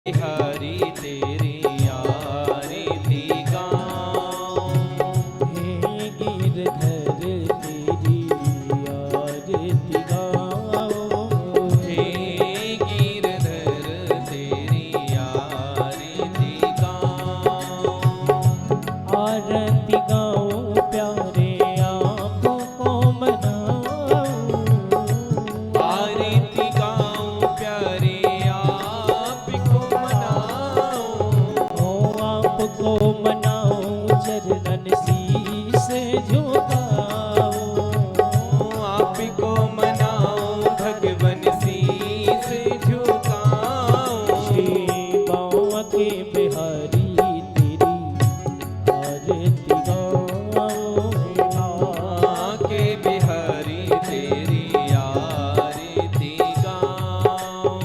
हरि तेरी आरती गाऊं। हे गिरधर तेरी आरती गाऊं। हे गिरधर तेरी आरती गाऊं। आरती गाऊं प्यारे आपको मनाऊं। आरती गाऊं प्यारे आपको मनाऊं। ओ आपको मनाऊं चरणन शीस झुकाऊं। आपको मनाऊं भगवन शीस झुकाऊं। श्री बाबा के बिहारी तेरी आरती गाऊं। के बिहारी तेरी आरती गाऊं।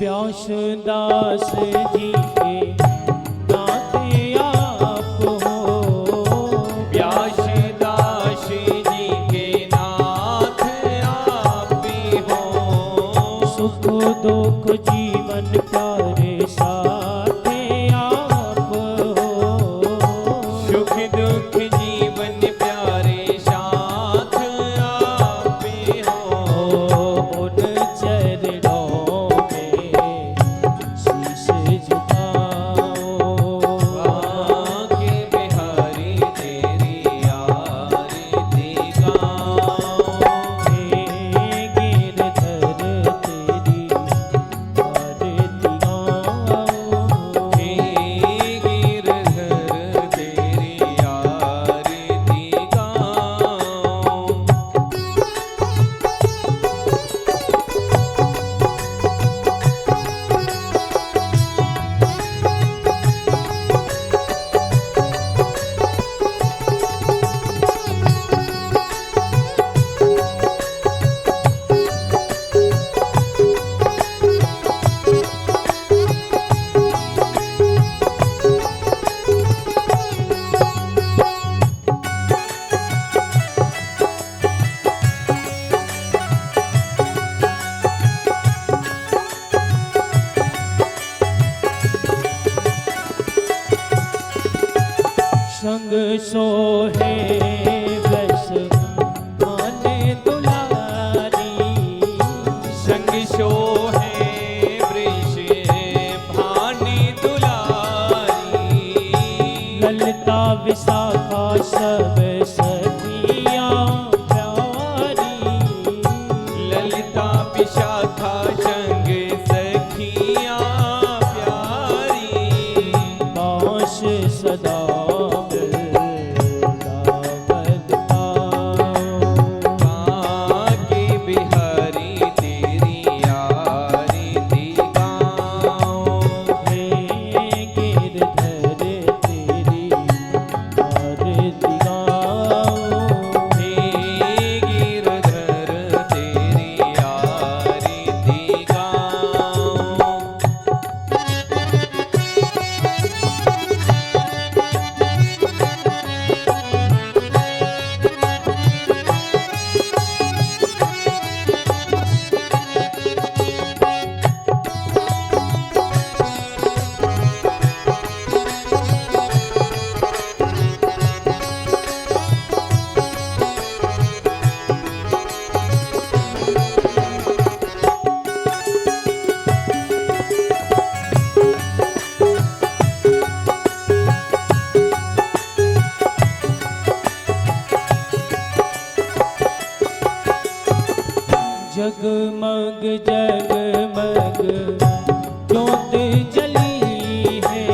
व्यासदास जी के नाते आप हो, व्यासदास जी के नाथ आप ही हो। सुख दुख जीवन प्यारे साथे आप हो, सुख दुख जीवन प्यारे साथ आप ही हो। उन चरणों में शीश झुकाओ, आके बिहारी तेरी आरती गाओ। हे गिरधर तेरी आरती गाओ, हे गिरधर तेरी आरती गाओ। संग सोहे बस आने दुलारी, संग सोहे वृष भानि दुलारी। ललिता विशाखा सब सखियां प्यारी, ललिता विशाखा संग सखियां प्यारी। बांस सदा आके बिहारी तेरी आरती गाओ। हे गिरधर तेरी आरती गाओ, हे गिरधर तेरी आरती गाओ। जगमग जगमग ज्योत जली है,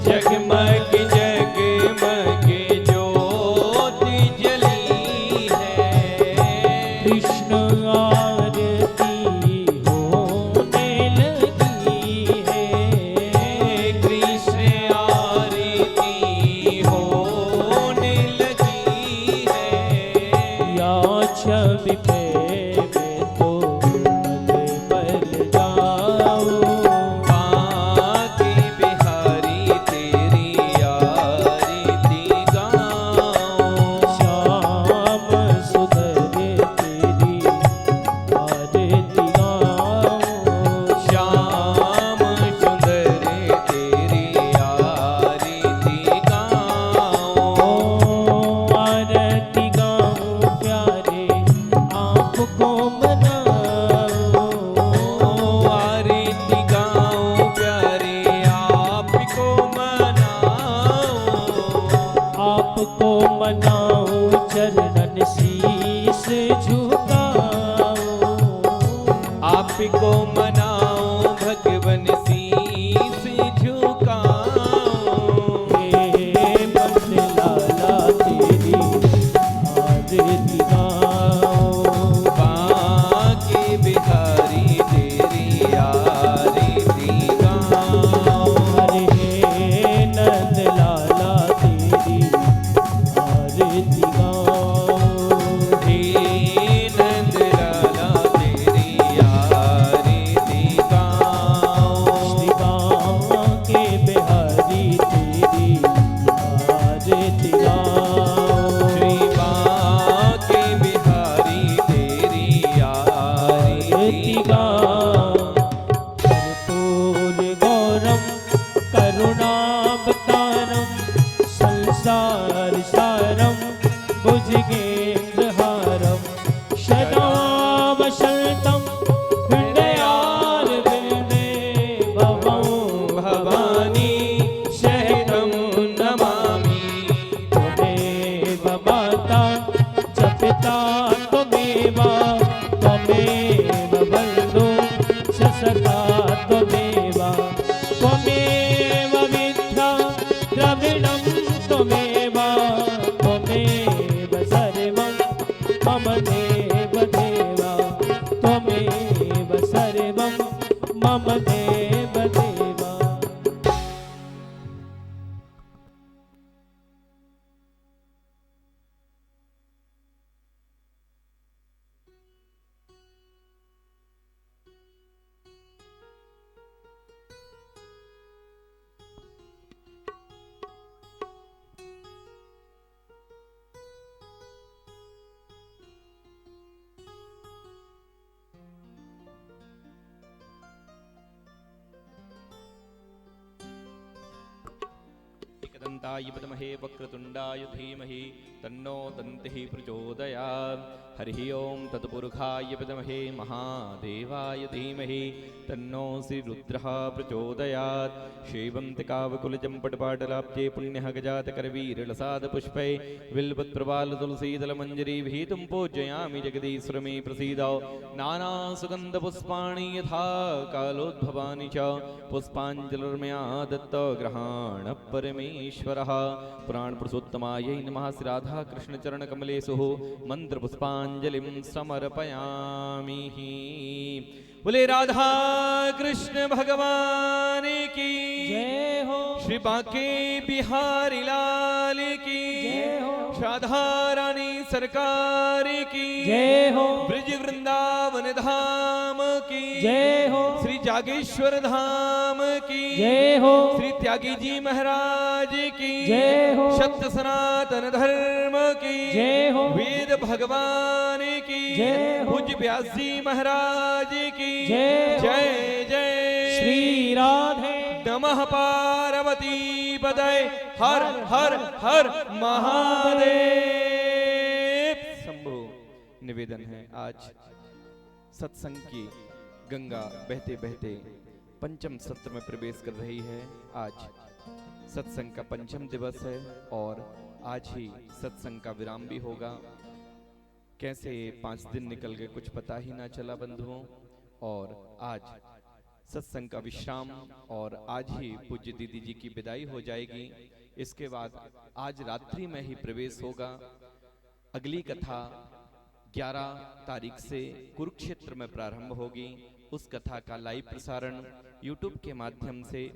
जगमग जगमग ज्योति जली है। कृष्ण आरती होने लगी है, कृष्ण आरती होने लगी है। या छवि पे मैं तो पल पल जाऊं, आके बिहारी तेरी आरती गाओ। श्याम सुंदर तेरी आरती गाऊं, श्याम सुंदर तेरी आरती गाओ। आरती गाऊं प्यारे आपको मनाऊं, आरती गाओ प्यारे आपको मनाओ। आपको मनाऊं चरणन शीस झुकाऊं, आपको मनाओ भगवन शीस झुकाओ। हे बंद लाला तेरी आरती गाऊं, बाके बिहारी तेरी आरती गाओ। हरे हे नंद लाला तेरी आरती गाऊं, हे नंद लाला तेरी आरती कामदेव देवा। एकदन्ताय विद्महे वक्रतुण्डाय धीमहि तन्नो दन्तिः प्रचोदयात्। हरिः ओं तत्पुरुषाय विद्महे महादेवाय धीमहि तन्नो श्रीरुद्रः प्रचोदयात्। शेवन्तिकावकुलजं पटपाटलाब्जे पुण्यः गजातकरवीरलसादपुष्पै बिल्वत्प्रवालतुलसीदलमञ्जरीभिः तुं पूजयामि जगदीश्वर मे प्रसीद। नानासुगन्धपुष्पाणि यथा कालोद्भवानि च पुष्पाञ्जलिर्मया दत्तग्रहाण परमेश्वरः। पुराणपुरुषोत्तमायै नमः। श्री राधा कृष्णचरणकमलेषु मन्त्रपुष्पाञ्जलिं समर्पयामि। बोले राधा कृष्ण भगवान की जय हो, श्री बांके बिहारी लाल की जय हो, राधा रानी सरकार की जय हो, ब्रज वृंदावन धाम की जय हो, श्री जागेश्वर धाम की जय हो, श्री त्यागी जी महाराज की जय हो, सत्य सनातन धर्म की जय हो, वेद भगवान की जय हो, पूज्य व्यास जी महाराज की जय हो, जय जय श्री राधे नमः पार्वती पदय हर हर हर महादेव शंभु। निवेदन है, आज सत्संग की गंगा बहते बहते पंचम सत्र में प्रवेश कर रही है। आज सत्संग का पंचम दिवस है और आज ही सत्संग का विराम भी होगा। कैसे 5 दिन निकल गए कुछ पता ही ना चला बंधुओं। और आज सत्संग का विश्राम और आज ही पूज्य दीदी जी की विदाई हो जाएगी। इसके बाद आज रात्रि में ही प्रवेश होगा। अगली कथा 11 तारीख से कुरुक्षेत्र में प्रारंभ होगी। उस कथा का लाइव प्रसारण YouTube के माध्यम से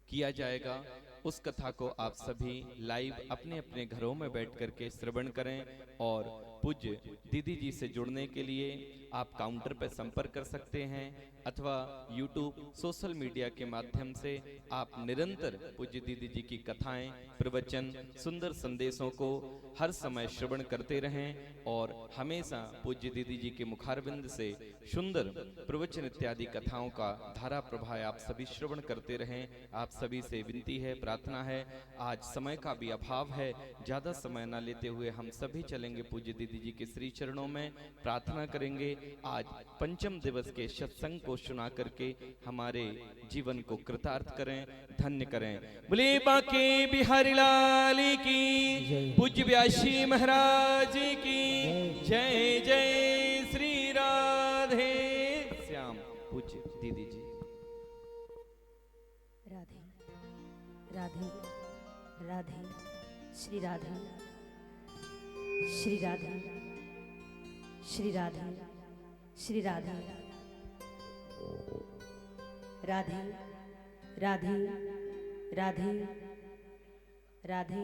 किया जाएगा। उस कथा को आप सभी लाइव अपने अपने घरों में बैठ करके श्रवण करें और पूज्य दीदी जी से जुड़ने के लिए आप काउंटर पर संपर्क कर सकते हैं अथवा YouTube सोशल मीडिया के माध्यम से आप निरंतर पूज्य दीदी जी की कथाएं, प्रवचन, सुंदर संदेशों को हर समय श्रवण करते रहें और हमेशा पूज्य दीदी जी के मुखारविंद से सुंदर प्रवचन इत्यादि कथाओं का धारा प्रवाह आप सभी श्रवण करते रहें। आप सभी से विनती है, प्रार्थना है। आज समय का भी अभाव है, ज्यादा समय न लेते हुए हम सभी चलेंगे पूज्य दीदी जी के श्री चरणों में, प्रार्थना करेंगे। आज पंचम दिवस के सत्संग को सुना करके हमारे जीवन को कृतार्थ करें, धन्य करें। बोले बांके बिहारी लाल की, पूज्य व्यासी महाराज की जय जय। श्री राधे श्याम। पूज्य दीदी जी। राधे राधे राधे श्री राधे श्री राधे श्री राधे श्री राधे राधे राधे राधे राधे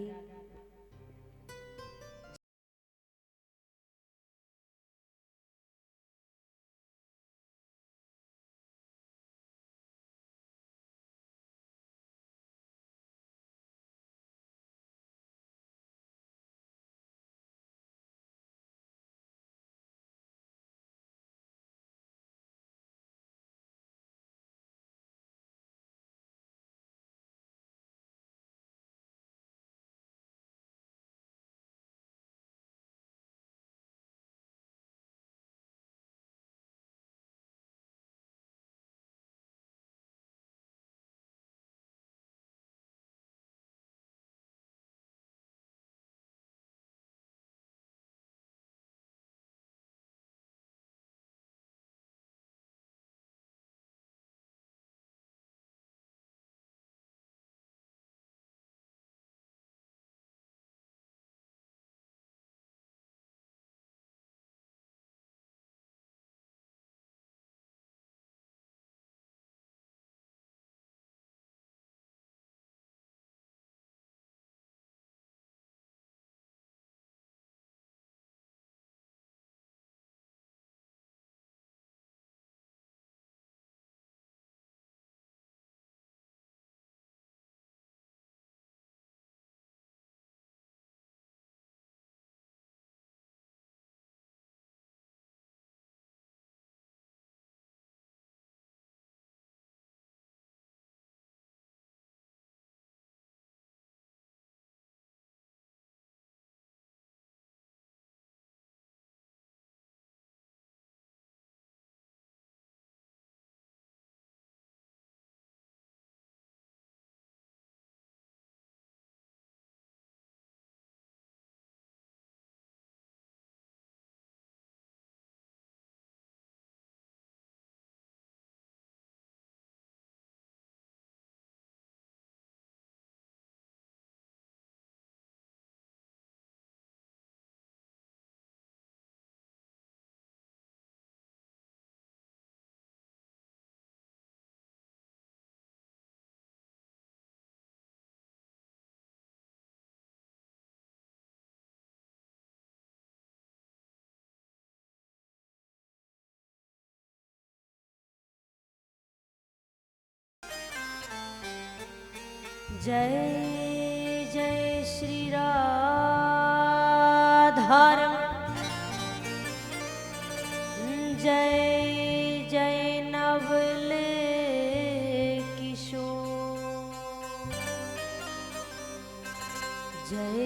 जय जय श्री राधारमण जय जय नवल किशोर जय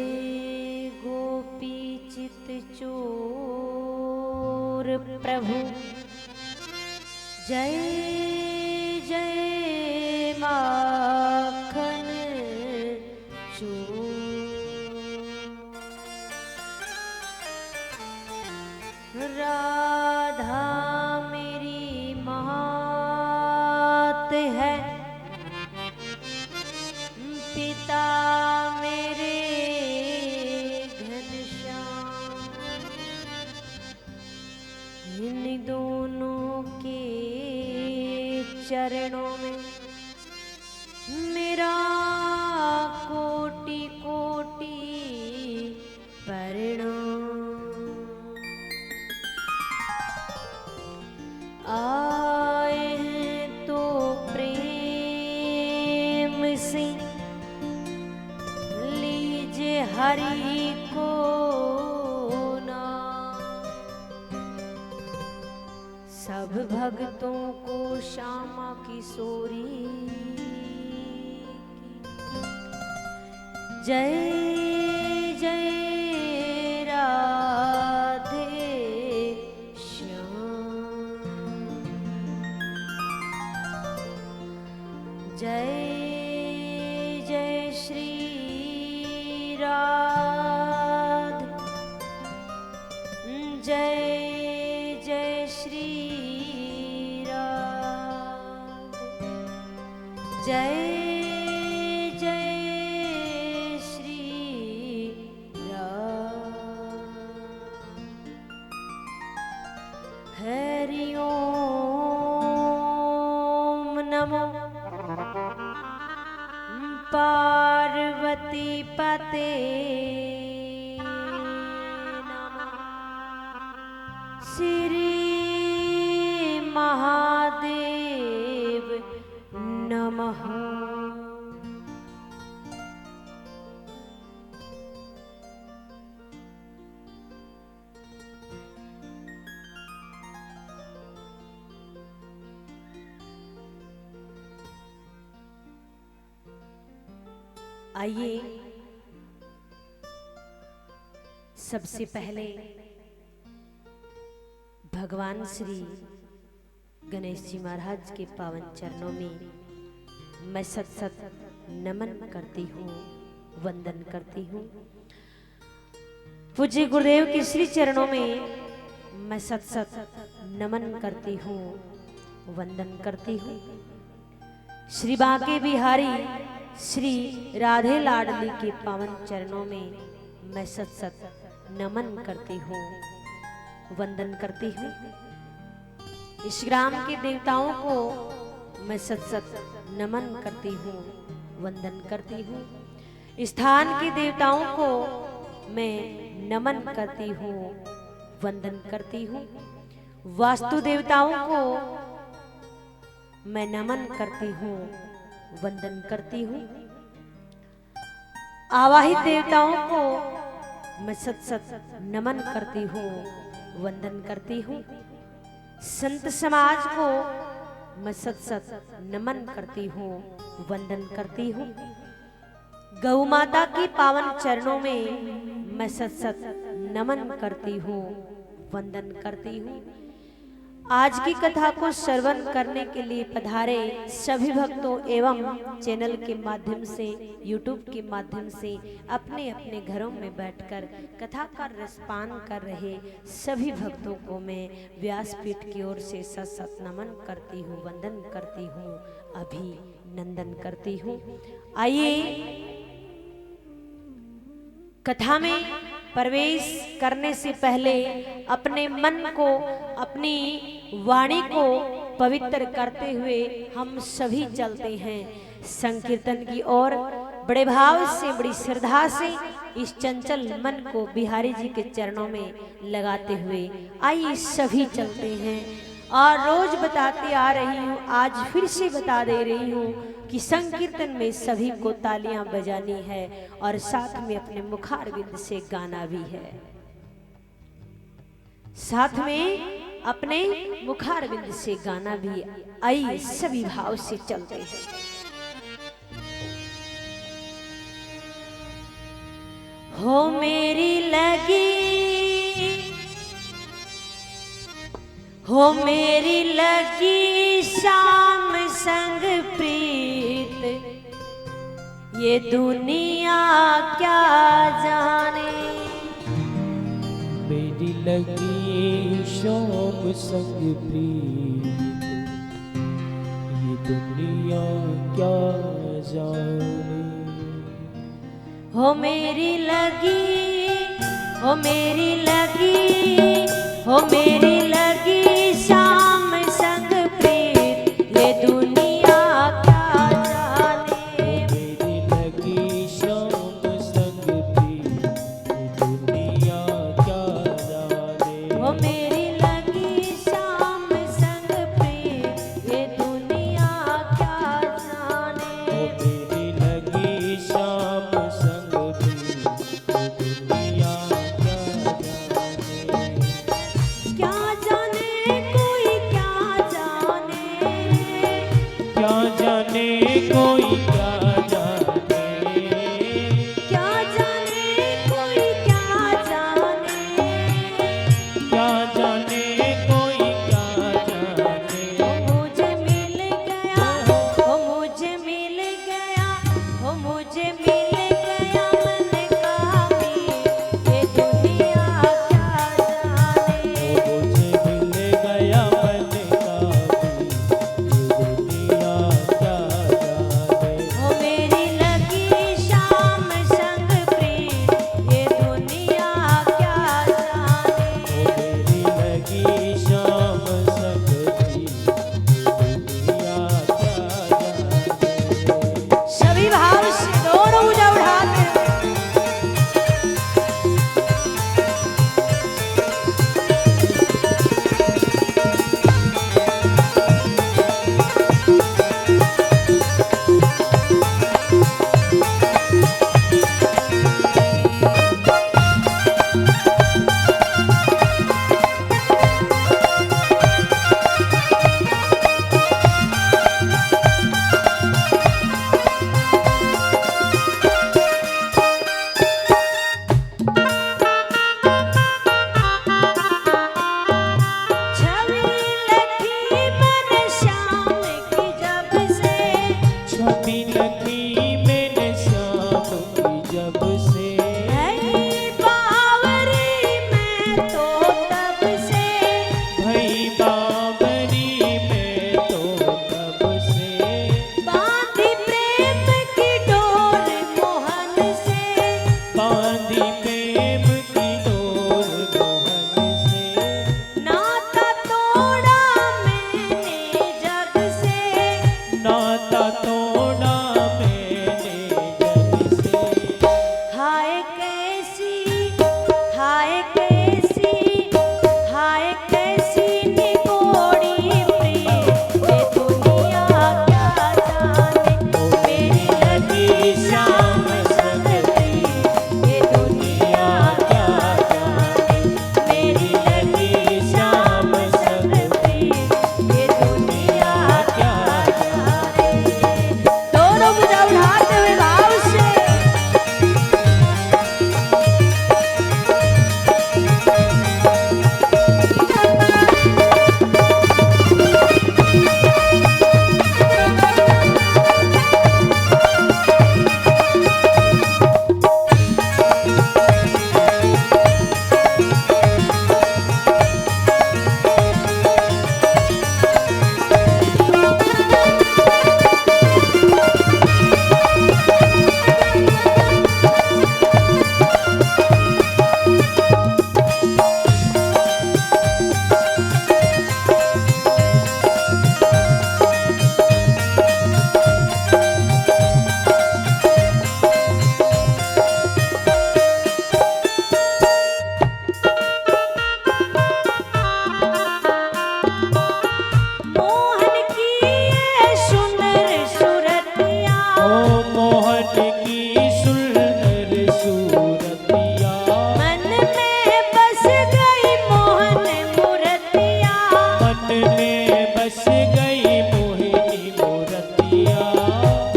गोपी चित चोर प्रभु जय जय माखन चोर राधा मेरी मात है पिता मेरे घनश्याम इन दोनों के चरणों में मेरा कोटि कोटि प्रणाम आए हैं तो प्रेम से लीजिए हरि को नाम सब भक्तों को श्यामा किशोरी जय जय राधे श्याम जय जय श्री राधे जय जय श्री राधे जय जय श्री राधे हरि ओम नमो पार्वती पते नमः श्री महादेव नमः आइए सबसे पहले भगवान श्री गणेश जी महाराज के पावन चरणों में मैं सत सत नमन करती हूँ, वंदन करती हूँ। पूज्य गुरुदेव के श्री चरणों में मैं सत सत नमन करती हूँ, वंदन करती हूँ। श्री बांके बिहारी श्री राधे लाडली के पावन चरणों में मैं सत सत नमन करती हूँ, वंदन करती हूँ। इस ग्राम के देवताओं को मैं सत सत नमन करती हूँ, वंदन करती हूँ। स्थान के देवताओं को मैं नमन करती हूँ, वंदन करती हूँ। वास्तु देवताओं को मैं नमन करती हूँ, वंदन करती हूँ। आवाहित देवताओं को मैं सत सत नमन करती हूँ, वंदन करती हूँ। संत समाज को मैं सत सत नमन करती हूँ, वंदन करती हूँ। गौ माता की पावन चरणों में मैं सत सत नमन करती हूँ, वंदन करती हूँ। आज की कथा को श्रवण करने के लिए पधारे सभी भक्तों एवं चैनल के माध्यम से, यूट्यूब के माध्यम से अपने अपने घरों में बैठकर कथा का रसपान कर रहे सभी भक्तों को मैं व्यासपीठ की ओर से सत सत नमन करती हूँ, वंदन करती हूँ, अभिनंदन करती हूँ। आइए कथा में प्रवेश करने से पहले अपने मन को, अपनी वाणी को पवित्र करते हुए हम सभी चलते हैं संकीर्तन की ओर। बड़े भाव से, बड़ी श्रद्धा से इस चंचल मन को बिहारी जी के चरणों में लगाते हुए आइए सभी चलते हैं और रोज बताते आ रही हूँ, आज फिर से बता दे रही हूँ कि संकीर्तन में सभी को तालियां बजानी है और साथ में अपने मुखारविंद से गाना भी है। साथ में अपने मुखारविंद से गाना भी। आइए सभी भाव से चलते हैं। हो मेरी लगी, हो मेरी लगी शाम संग प्रीत, ये दुनिया क्या जाने। मेरी लगी शाम संग प्रीत, ये दुनिया क्या जाने। हो मेरी लगी, हो मेरी लगी, हो मेरी लगी शाम संग प्रीत, ये दुनिया क्या जाने। मेरी लगी शाम संग प्रीत, ये दुनिया क्या जाने। हो मेरी लगी शाम संग प्रीत, ये दुनिया क्या जाने। मेरी लगी शाम संग प्रीत, ये दुनिया क्या जाने। क्या बस गई मोहिनी मूरतिया।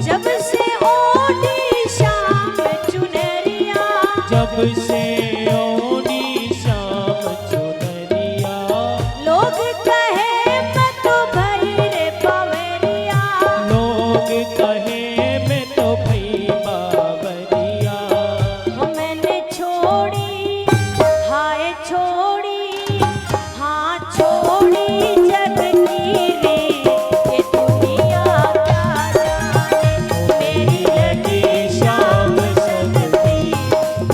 जब से ओढ़ी श्याम चुनरिया, जब से ओढ़ी श्याम चुनरिया, लोग कहे मैं तो भई रे पवरिया, लोग कहे मैं तो भई बावरिया। हो मैंने छोड़ी हाय छोड़ी, हाँ छोड़ी जग की रे, ये दुनिया क्या जाने, मेरी लगी श्याम संगती,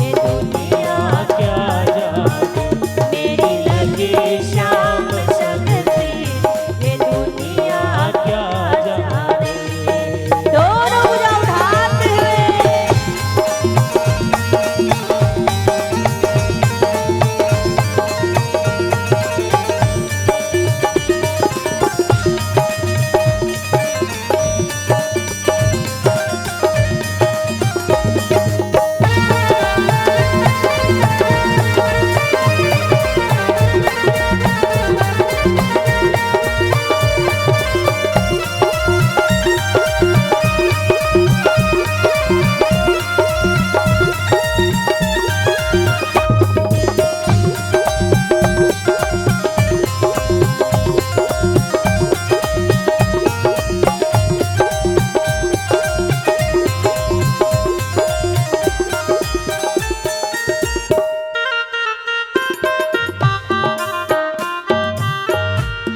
ये दुनिया क्या जाने मेरी लगी श्याम संगती, ये दुनिया क्या जाने। दोनों भुजा उठाते हुए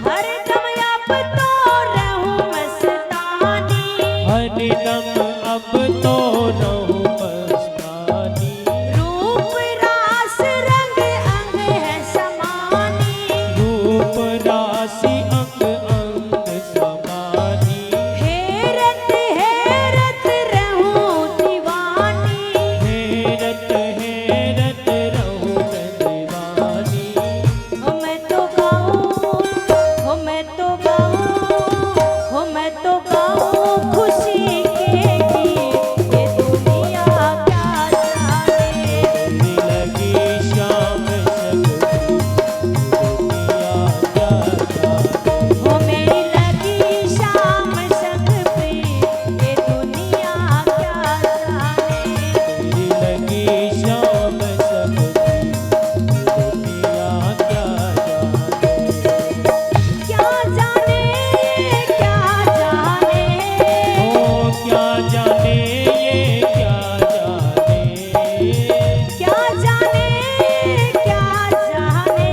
हर दम अब तो रहूं मस्तानी, हरदम अब तो रहूं मस्तानी। रूप रास रंग अंग है समानी, रूप राशि अंग अंग समानी। हेरत हेरत रहूं दीवानी, हेरत हेरत रहूं मैं दीवानी। हो मैं तो गाऊं, हो मैं तो गाऊं, हो मैं तो गाऊं खुशी के गीत, ये दुनिया क्या जाने, मेरी लगी श्याम संगती, दुनिया क्या जाने। हो मेरी लगी श्याम संग पे, ये दुनिया क्या जाने, मेरी लगी श्याम संगती, दुनिया क्या जाने। क्या जाने क्या जाने, ओ क्या जाने ये क्या जाने। क्या जाने क्या जाने,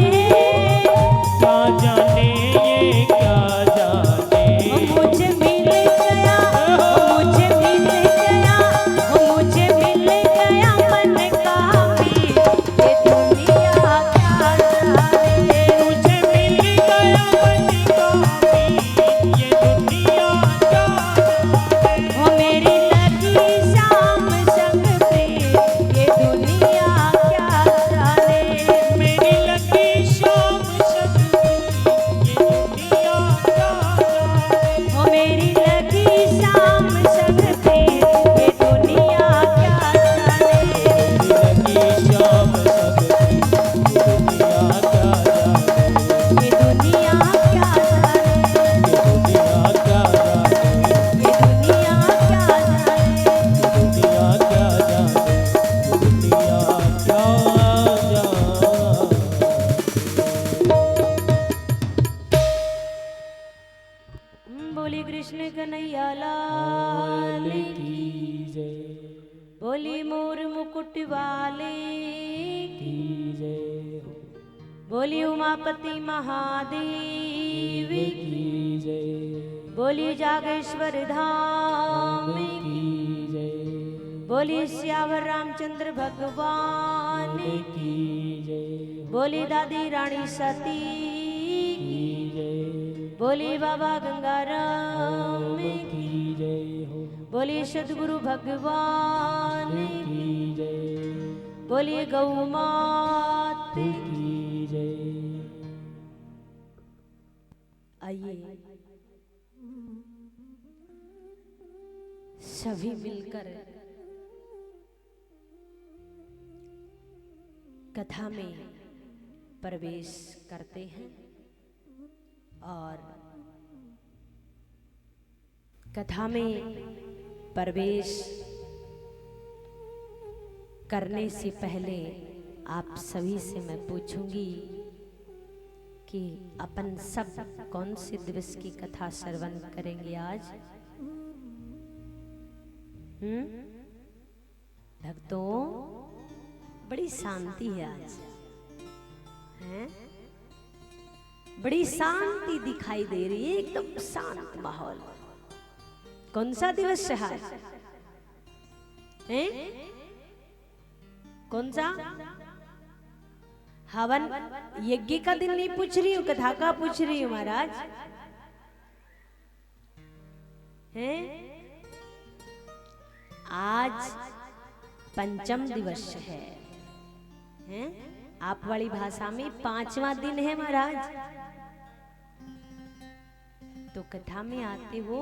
क्या जाने ये क्या जाने। मुझे मिल गया, मुझे मिल गया, मुझे मिल गया मन का मीत, ये दुनिया क्या जाने, मुझे मिल गया मन का मीत, ये दुनिया क्या जाने। हो मेरी लगी शाम संग पे, ये दुनिया क्या जाने, मेरी लगी श्याम संगती, ये दुनिया क्या जाने। हो मेरी लगी शाम संग पे, ये दुनिया क्या जाने, मेरी लगी श्याम संगती, ये दुनिया क्या जाने। ये दुनिया क्या जाने, ये दुनिया क्या जाने। ये दुनिया क्या जाने, दुनिया क्या जाने। दुनिया क्या जाने। बोली कृष्ण कन्हैया लाल की जय, बोली मोर मुकुट वाले की, की जय हो। बोली उमापति महादेव की, की जय, बोली जागेश्वर धाम की, की जय, बोली श्यावर रामचंद्र भगवान की, की जय, बोली दादी रानी सती की, की जय, बोली बाबा गंगाराम की, की जय हो। बोली सदगुरु भगवान की, की जय, बोलिए गौ मात की। की जय। आइए सभी मिलकर कथा में प्रवेश करते हैं और कथा में प्रवेश करने से पहले आप सभी से मैं पूछूंगी कि अपन सब कौन से दिवस की कथा श्रवण करेंगे आज? भक्तों, बड़ी शांति है आज, हैं? बड़ी शांति दिखाई दे रही है, एकदम शांत माहौल। कौन सा दिवस है आज? हैं? कौन सा? हवन यज्ञ का दिन नहीं पूछ रही हूँ, कथा का पूछ रही हूँ महाराज। हैं? आज पंचम दिवस है, हैं? आप वाली भाषा में 5वां दिन है महाराज। तो कथा में आते हो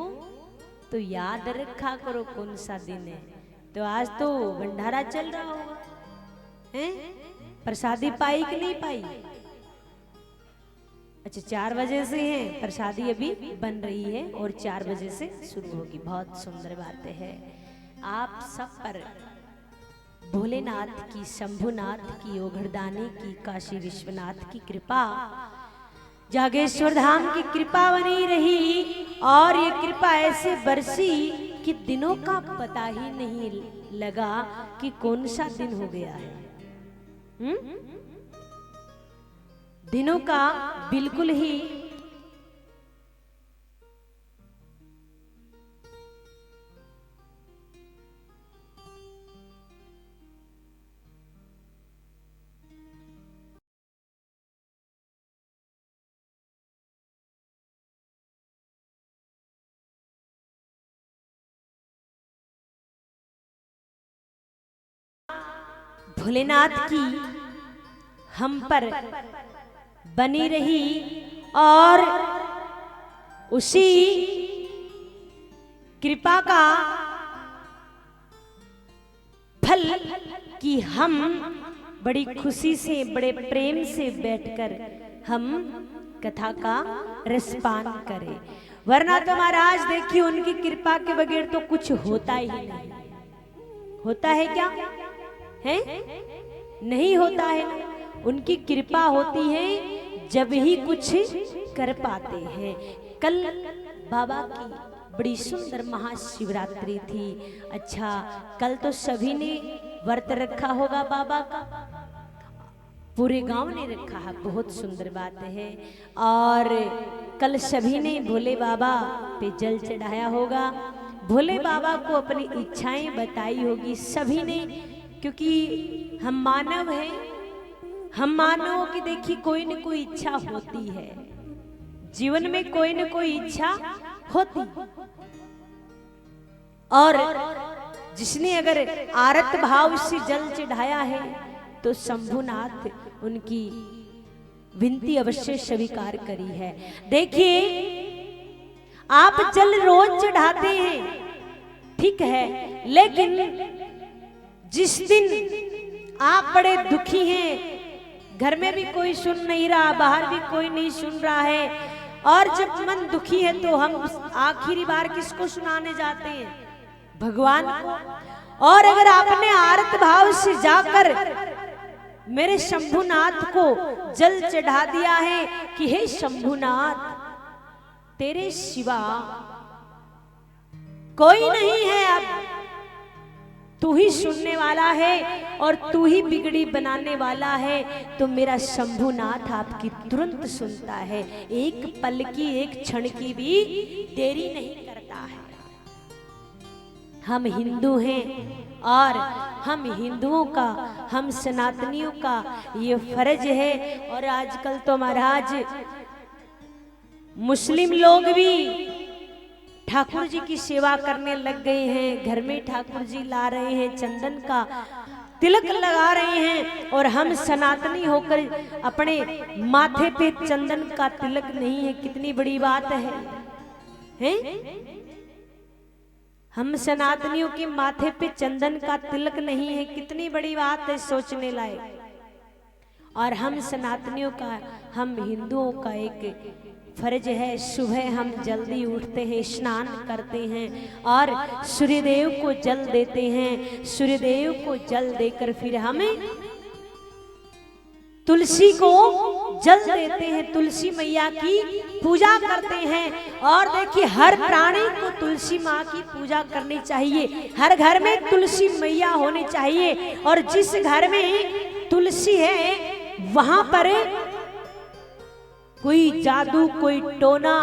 तो याद रखा करो कौन सा दिन है। तो आज तो भंडारा चल रहा होगा, हैं? प्रसादी पाई कि नहीं पाई? अच्छा, 4 बजे से है प्रसादी, अभी बन रही है और 4 बजे से शुरू होगी। बहुत सुंदर बात है। आप सब पर भोलेनाथ की, शंभुनाथ की, ओघड़दानी की, काशी विश्वनाथ की कृपा, जागेश्वर धाम की कृपा बनी रही और ये कृपा ऐसे बरसी कि दिनों का पता ही नहीं लगा कि कौन सा दिन हो गया है। दिनों का बिल्कुल ही भोलेनाथ की हम पर बनी रही और उसी कृपा का फल कि हम बड़ी खुशी से, बड़े प्रेम से बैठकर हम कथा का रसपान करें। वरना तो महाराज देखिए, उनकी कृपा के बगैर तो कुछ होता ही नहीं। होता है क्या? है? नहीं होता है। उनकी कृपा होती है जब ही कुछ कर पाते हैं। कल बाबा की बड़ी सुंदर महाशिवरात्रि थी। अच्छा, कल तो सभी ने व्रत रखा होगा बाबा का, पूरे गांव ने रखा है, बहुत सुंदर बात है। और कल सभी ने भोले बाबा पे जल चढ़ाया होगा, भोले बाबा को अपनी इच्छाएं बताई होगी सभी ने, क्योंकि हम मानव हैं। हम मानव की देखिए कोई न कोई इच्छा होती है, जीवन में कोई न कोई इच्छा होती। और जिसने अगर आरत भाव से जल चढ़ाया है तो शंभुनाथ उनकी विनती अवश्य स्वीकार करी है। देखिए, आप जल रोज चढ़ाते हैं, ठीक है, लेकिन जिस दिन आप बड़े दुखी हैं, घर में भी कोई सुन नहीं रहा, बाहर भी कोई नहीं सुन रहा है, और जब मन दुखी है तो हम आखिरी बार किसको सुनाने जाते हैं? भगवान को। और अगर आपने आरत भाव से जाकर मेरे शंभुनाथ को जल चढ़ा दिया है कि हे शंभुनाथ, तेरे सिवा कोई नहीं है, अब तू ही सुनने वाला है और तू ही बिगड़ी बनाने वाला है, तो मेरा शंभुनाथ आपकी तुरंत सुनता है। एक पल की, एक क्षण की भी देरी नहीं करता है। हम हिंदू हैं और हम हिंदुओं का, हम सनातनियों का ये फर्ज है। और आजकल तो महाराज मुस्लिम लोग भी ठाकुर जी की सेवा करने लग गए हैं। घर में ठाकुर जी ला रहे हैं, चंदन का तिलक लगा रहे हैं, और हम सनातनी होकर अपने माथे पे चंदन का तिलक नहीं है। कितनी बड़ी बात है, हैं? हम सनातनियों के माथे पे चंदन का तिलक नहीं है, कितनी बड़ी बात है, सोचने लायक। और हम सनातनियों का, हम हिंदुओं का एक फर्ज है सुबह हम जल्दी उठते हैं, स्नान करते हैं और सूर्यदेव को जल देते हैं। सूर्यदेव को जल देकर फिर हमें तुलसी को जल देते हैं, तुलसी मैया की पूजा करते हैं। और देखिए हर प्राणी को तुलसी माँ की पूजा करनी चाहिए, हर घर में तुलसी मैया होनी चाहिए। और जिस घर में तुलसी है वहां पर कोई जादू, कोई टोना,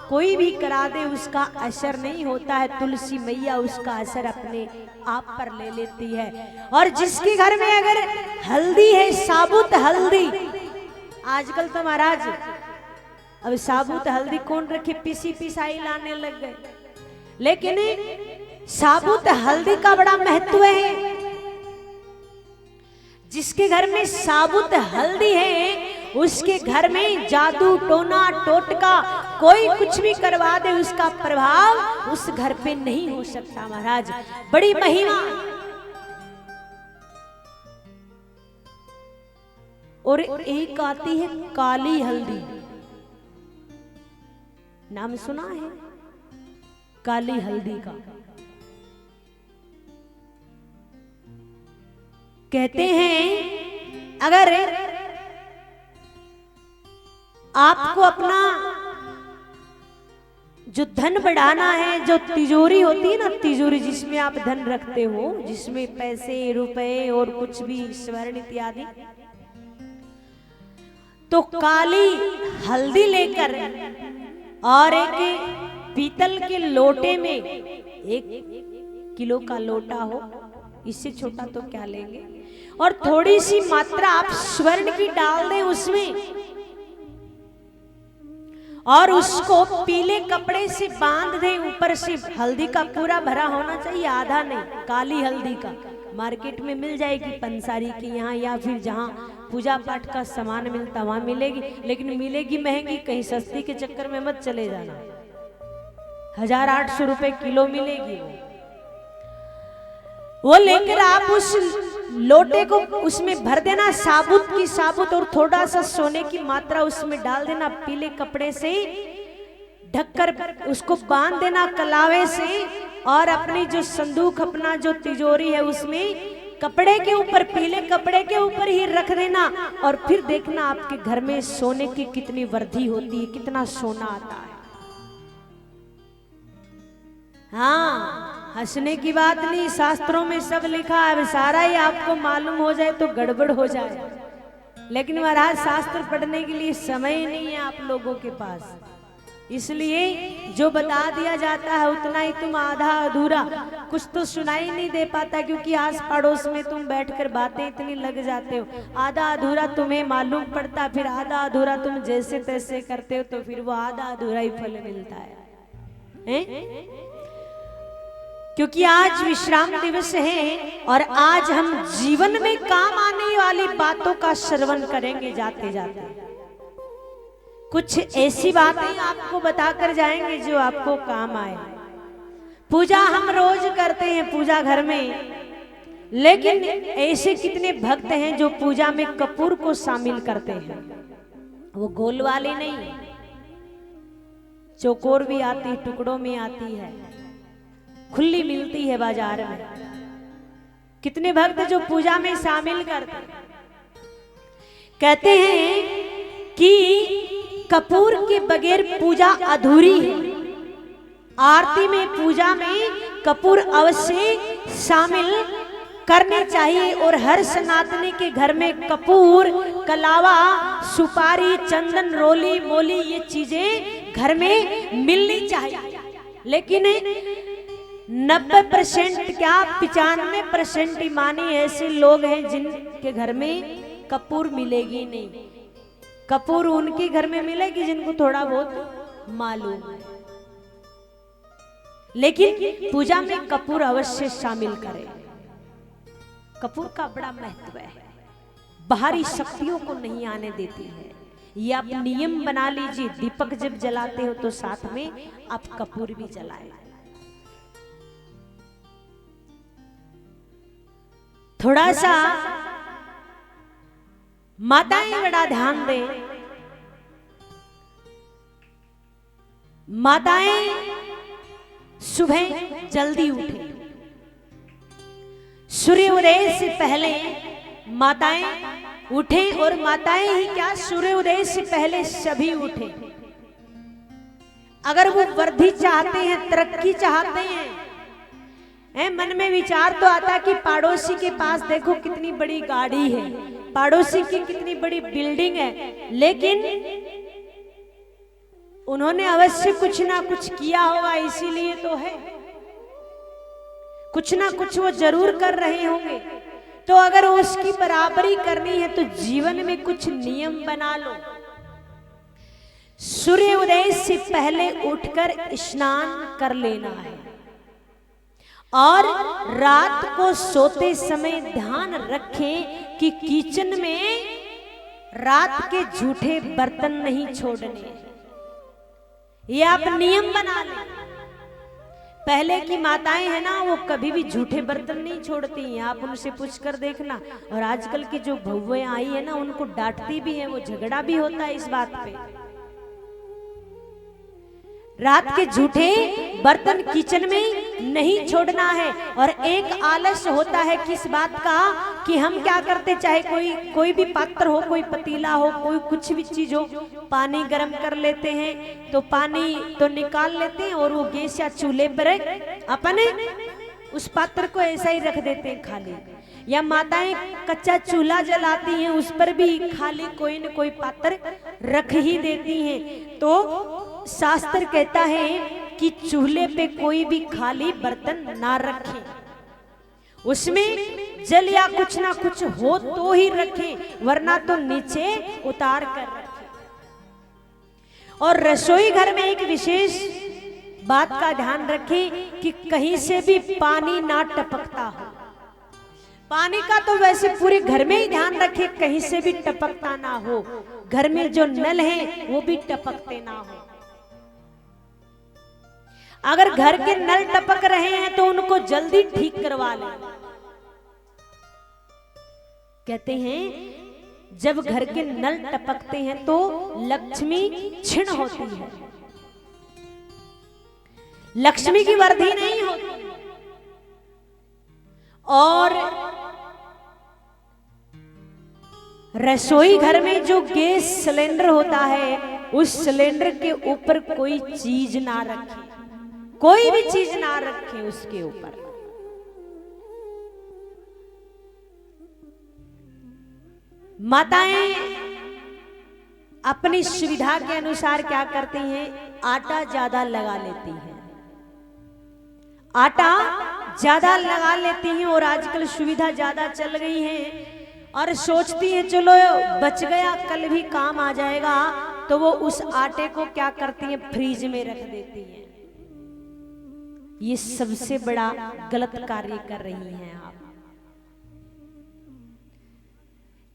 कोई भी करा दे उसका असर नहीं होता है। तुलसी मैया उसका असर अपने आप पर ले लेती है। और जिसके घर में अगर हल्दी है, साबुत हल्दी, आजकल तो महाराज अब साबुत हल्दी कौन रखे, पिसी पिसाई लाने लग गए, लेकिन साबुत हल्दी का बड़ा महत्व है। जिसके घर में साबुत हल्दी है उसके घर में जादू टोना टोटका कोई कुछ भी करवा दे उसका प्रभाव उस घर पे नहीं हो सकता महाराज। बड़ी महिमा। और एक आती है काली हल्दी, नाम सुना है काली हल्दी का। कहते हैं अगर आपको अपना जो धन बढ़ाना है, जो तिजोरी होती है ना, तिजोरी जिसमें आप धन रखते हो, जिसमें पैसे रुपए और कुछ भी स्वर्ण इत्यादि, तो काली हल्दी लेकर और एक पीतल के लोटे में, 1 किलो का लोटा हो, इससे छोटा तो क्या लेंगे, और थोड़ी सी मात्रा आप स्वर्ण की डाल दें उसमें और उसको पीले कपड़े से बांध दें। ऊपर से हल्दी का पूरा भरा होना चाहिए, आधा नहीं, काली हल्दी का। मार्केट में मिल जाएगी पंसारी की यहाँ, या फिर जहाँ पूजा पाठ का सामान मिलता वहां मिलेगी, लेकिन मिलेगी महंगी, कहीं सस्ती के चक्कर में मत चले जाना। 1800 रुपए किलो मिलेगी वो लेकर आप उस लोटे को उसमें भर देना, साबुत की साबुत, और थोड़ा सा सोने की मात्रा उसमें डाल देना, पीले कपड़े से ढककर उसको बांध देना कलावे से, और अपनी जो संदूक, अपना जो तिजोरी है उसमें कपड़े के ऊपर, पीले कपड़े के ऊपर ही रख देना। और फिर देखना आपके घर में सोने की कितनी वृद्धि होती है, कितना सोना आता है। हाँ, हंसने की बात नहीं, शास्त्रों में सब लिखा है। अब सारा ही आपको मालूम हो जाए तो गड़बड़ हो जाए, लेकिन महाराज शास्त्र पढ़ने के लिए समय नहीं है आप लोगों के पास, इसलिए जो बता दिया जाता है उतना ही तुम आधा अधूरा, कुछ तो सुनाई नहीं दे पाता, क्योंकि आस पड़ोस में तुम बैठकर बातें इतनी लग जाते हो। आधा अधूरा तुम्हें मालूम पड़ता, फिर आधा अधूरा तुम जैसे तैसे करते हो, तो फिर वो आधा अधूरा ही फल मिलता है? क्योंकि आज विश्राम दिवस है और आज हम जीवन में काम आने वाली बातों का श्रवण करेंगे। जाते जाते कुछ ऐसी बातें आपको बताकर जाएंगे जो आपको काम आए। पूजा हम रोज करते हैं पूजा घर में, लेकिन ऐसे कितने भक्त हैं जो पूजा में कपूर को शामिल करते हैं। वो गोल वाली नहीं, चौकोर भी आती, टुकड़ों में आती है, खुली मिलती है बाजार में। कितने भक्त जो पूजा में शामिल करते, कहते हैं कि कपूर के बगैर पूजा अधूरी है। आरती में, पूजा में कपूर अवश्य शामिल करने चाहिए, और हर सनातनी के घर में कपूर, कलावा, सुपारी, चंदन, रोली, मोली, ये चीजें घर में मिलनी चाहिए। लेकिन 90% क्या 95% ईमानी ऐसे लोग हैं जिनके घर में कपूर मिलेगी नहीं। कपूर उनके घर में मिलेगी जिनको थोड़ा बहुत मालूम है, लेकिन पूजा में कपूर अवश्य शामिल करें। कपूर का बड़ा महत्व है, बाहरी शक्तियों को नहीं आने देती है। ये आप नियम बना लीजिए, दीपक जब जलाते हो तो साथ में आप कपूर भी जलाएं। थोड़ा सा माताएं बड़ा ध्यान दें, माताएं सुबह जल्दी उठे, सूर्योदय से पहले माताएं उठे, और माताएं ही क्या, सूर्योदय से पहले सभी उठे। अगर वो वृद्धि चाहते हैं, तरक्की चाहते हैं, मन में विचार तो आता कि पड़ोसी के पास देखो कितनी बड़ी गाड़ी है, पड़ोसी की कितनी बड़ी बिल्डिंग है, लेकिन उन्होंने अवश्य कुछ ना कुछ किया होगा, इसीलिए तो है, कुछ ना कुछ वो जरूर कर रहे होंगे। तो अगर उसकी बराबरी करनी है तो जीवन में कुछ नियम बना लो। सूर्योदय से पहले उठकर स्नान कर लेना है, और रात को सोते समय ध्यान रखें कि किचन में रात के झूठे बर्तन नहीं छोड़ने। ये आप नियम बना लें। पहले की माताएं हैं ना, वो कभी भी झूठे बर्तन नहीं छोड़ती हैं, आप उनसे पूछ कर देखना। और आजकल की जो बहुएं आई है ना, उनको डांटती भी है, वो झगड़ा भी होता है इस बात पे। रात के झूठे बर्तन किचन में नहीं छोड़ना है। और एक आलस होता है किस बात का, कि हम क्या करते, चाहे कोई भी पात्र हो, कोई पतीला हो, कोई कुछ भी चीज हो, पानी गर्म कर लेते हैं, तो पानी तो निकाल लेते हैं और वो गैस या चूल्हे पर अपने उस पात्र को ऐसा ही रख देते हैं खाली। या माताएं कच्चा चूल्हा जलाती हैं, उस पर भी खाली कोई न कोई पात्र रख ही देती हैं। तो शास्त्र कहता है कि चूल्हे पे कोई भी खाली बर्तन ना रखें, उसमें जल या कुछ ना कुछ हो तो ही रखें, वरना तो नीचे उतार कर रखें। और रसोई घर में एक विशेष बात का ध्यान रखें कि कहीं से भी पानी ना टपकता हो। पानी का तो वैसे पूरे घर में ही ध्यान रखें, कहीं से भी टपकता ना हो। घर में जो नल हैं वो भी टपकते ना हो। अगर घर के नल टपक रहे हैं तो उनको जल्दी ठीक करवा लें। कहते हैं जब घर के नल टपकते हैं तो लक्ष्मी क्षीण होती है, लक्ष्मी की वृद्धि नहीं होती। और रसोई घर में जो गैस सिलेंडर होता है, उस सिलेंडर के ऊपर कोई चीज ना रखें, कोई भी चीज ना रखें उसके ऊपर। माताएं अपनी सुविधा के अनुसार क्या करती हैं, आटा ज्यादा लगा लेती हैं, आटा ज्यादा लगा लेती हैं। और आजकल सुविधा ज्यादा चल गई है, और सोचती हैं चलो बच गया, कल भी काम आ जाएगा, तो वो उस आटे को क्या करती हैं, फ्रीज में रख देती हैं। ये सबसे बड़ा गलत कार्य कर रही हैं आप।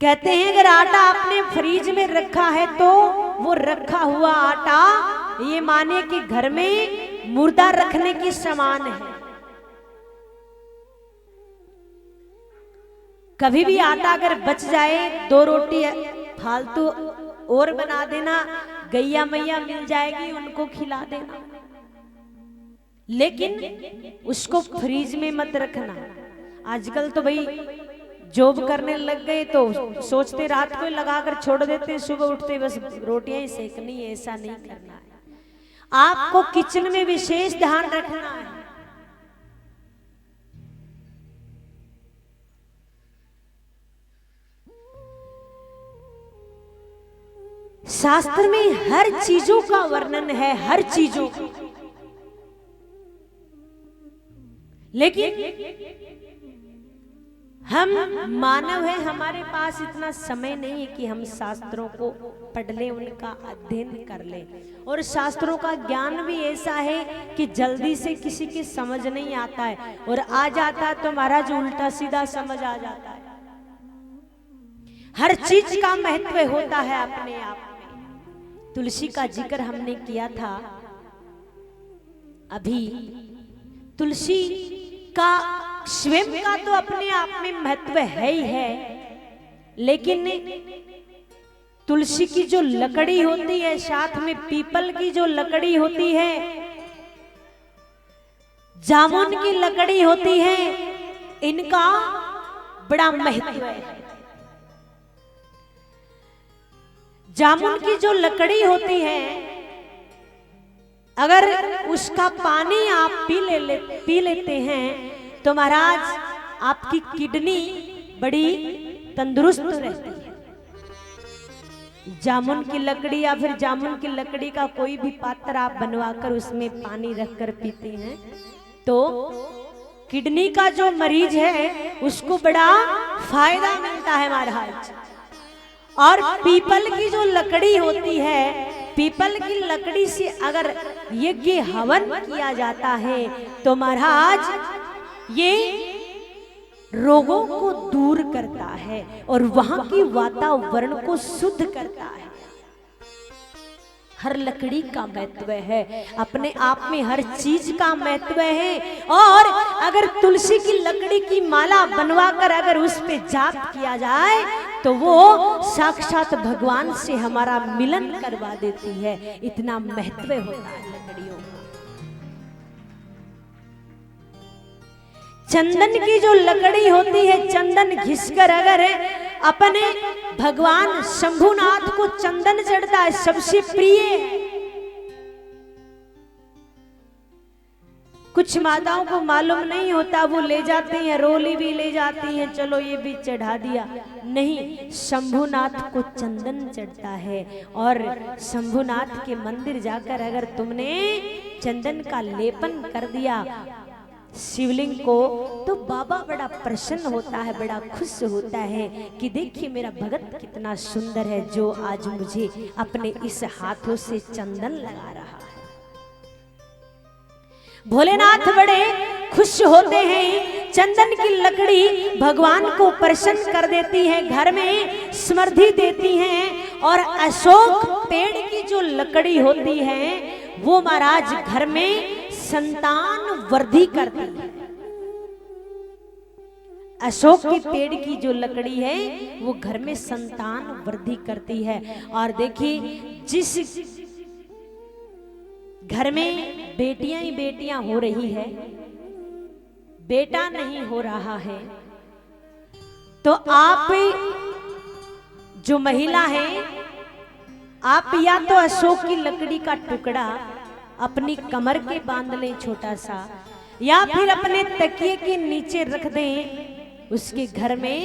कहते हैं अगर आटा आपने फ्रीज में रखा है तो वो रखा हुआ आटा ये माने कि घर में मुर्दा रखने की समान है। कभी भी आटा अगर बच जाए, 2 रोटी फालतू और बना देना, गैया मैया मिल जाएगी, उनको खिला देना, लेकिन उसको फ्रीज में मत रखना। आजकल तो भाई जॉब करने लग गए तो सोचते रात को लगाकर छोड़ देते, सुबह उठते बस रोटियां ही सेकनी है। ऐसा नहीं करना है, आपको किचन में विशेष ध्यान रखना है। शास्त्र में हर चीजों का वर्णन है, हर चीजों का, लेकिन हम मानव हैं, हमारे पास इतना समय नहीं है कि हम शास्त्रों को पढ़ लें, उनका अध्ययन कर लें। और शास्त्रों का ज्ञान भी ऐसा है कि जल्दी से किसी के समझ नहीं आता है, और आ जाता है तो महाराज उल्टा सीधा समझ आ जाता है। हर चीज का महत्व होता है अपने आप में। तुलसी का जिक्र हमने किया था अभी। तुलसी का स्वयं का तो अपने आप में महत्व है ही है, लेकिन तुलसी की जो लकड़ी होती है, साथ में पीपल की जो लकड़ी होती है, जामुन की लकड़ी होती है, इनका बड़ा महत्व है। जामुन की जो लकड़ी होती है, अगर उसका पानी आप पी लेते हैं तो महाराज आपकी किडनी बड़ी तंदुरुस्त रहती है। जामुन की लकड़ी या फिर जामुन की लकड़ी का कोई भी पात्र आप बनवाकर उसमें पानी रखकर पीते हैं तो किडनी का जो मरीज है उसको बड़ा फायदा मिलता है महाराज। और पीपल की जो लकड़ी होती है, पीपल की लकड़ी से अगर यज्ञ हवन किया जाता है तो महाराज ये रोगों को दूर करता है और वहां की वातावरण को शुद्ध करता है। हर लकड़ी का महत्व है, अपने आप में हर चीज का महत्व है। और अगर तुलसी की लकड़ी की माला बनवाकर अगर उस पे जाप किया जाए तो वो साक्षात भगवान से हमारा मिलन करवा देती है। इतना महत्व होता है लकड़ियों का। चंदन की जो लकड़ी होती है, चंदन घिसकर अगर अपने भगवान शंभुनाथ को चंदन चढ़ता है, सबसे प्रिय। कुछ माताओं को मालूम नहीं होता, वो ले जाती हैं, रोली भी ले जाती हैं, चलो ये भी चढ़ा दिया। नहीं, शंभुनाथ को चंदन चढ़ता है। और शंभुनाथ के मंदिर जाकर अगर तुमने चंदन का लेपन कर दिया शिवलिंग को तो बाबा बड़ा प्रसन्न होता है, बड़ा खुश होता है कि देखिए मेरा भगत कितना सुंदर है जो आज मुझे अपने इस हाथों से चंदन लगा रहा है। भोलेनाथ बड़े खुश होते हैं। चंदन की लकड़ी भगवान को प्रसन्न कर देती है, घर में समृद्धि देती है। और अशोक पेड़ की जो लकड़ी होती है वो महाराज घर में संतान वृद्धि करती है। अशोक के पेड़ की जो लकड़ी है वो घर में संतान वृद्धि करती है। और देखिए जिस घर में बेटियां ही बेटियां हो रही है, बेटा नहीं हो रहा है, तो आप जो महिला है आप या तो अशोक की लकड़ी का टुकड़ा अपनी कमर के बांध लें छोटा सा, या फिर अपने तकिए के नीचे रख दें, उसके घर में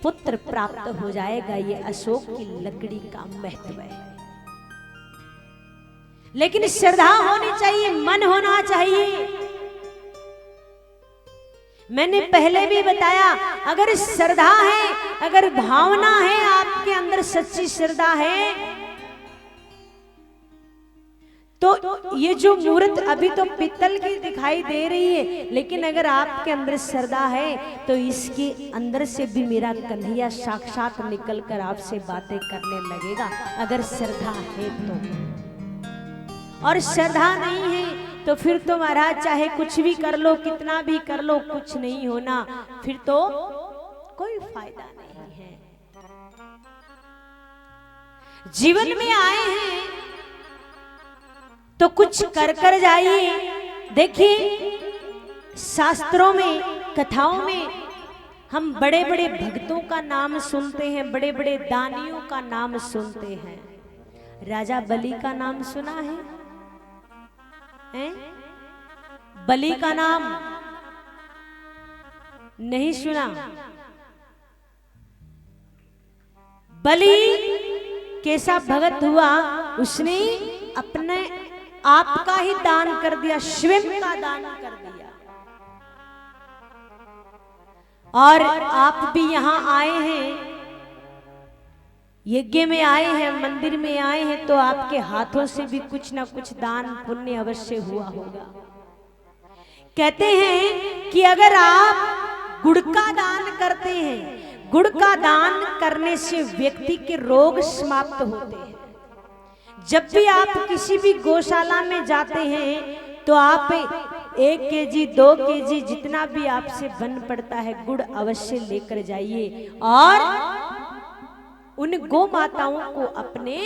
पुत्र प्राप्त हो जाएगा। ये अशोक की लकड़ी का महत्व है। लेकिन श्रद्धा होनी चाहिए, मन होना चाहिए। मैंने पहले भी बताया, अगर श्रद्धा है, अगर भावना है, आपके अंदर सच्ची श्रद्धा है तो ये जो मूर्त अभी तो पित्तल की दिखाई दे रही है, लेकिन अगर आपके अंदर श्रद्धा है तो इसके अंदर से भी मेरा कन्हैया साक्षात निकलकर आपसे बातें करने लगेगा, अगर श्रद्धा है तो। और श्रद्धा नहीं है तो फिर तो महाराज चाहे कुछ भी कर लो, कितना भी कर लो, कुछ नहीं होना, फिर तो कोई फायदा नहीं है। जीवन में आए हैं तो कुछ कर कर जाइए। देखिए शास्त्रों में, कथाओं में हम बड़े बड़े भक्तों का नाम सुनते हैं, बड़े बड़े दानियों का नाम सुनते हैं। राजा बलि का नाम सुना है? बलि का नाम नहीं सुना? बलि कैसा भगत हुआ, उसने अपने आपका ही दान कर दिया, स्वयं का दान कर दिया। और आप भी यहां आए हैं, यज्ञ में आए हैं, मंदिर में आए हैं, तो आपके हाथों से भी कुछ ना कुछ दान पुण्य अवश्य हुआ होगा। कहते हैं कि अगर आप गुड़ का दान करते हैं, गुड़ का दान करने से व्यक्ति के रोग समाप्त होते हैं। जब भी आप किसी भी गौशाला में जाते हैं तो आप 1 केजी 2 केजी जितना भी आपसे बन पड़ता है गुड़ अवश्य लेकर जाइए और उन गौ माताओं को अपने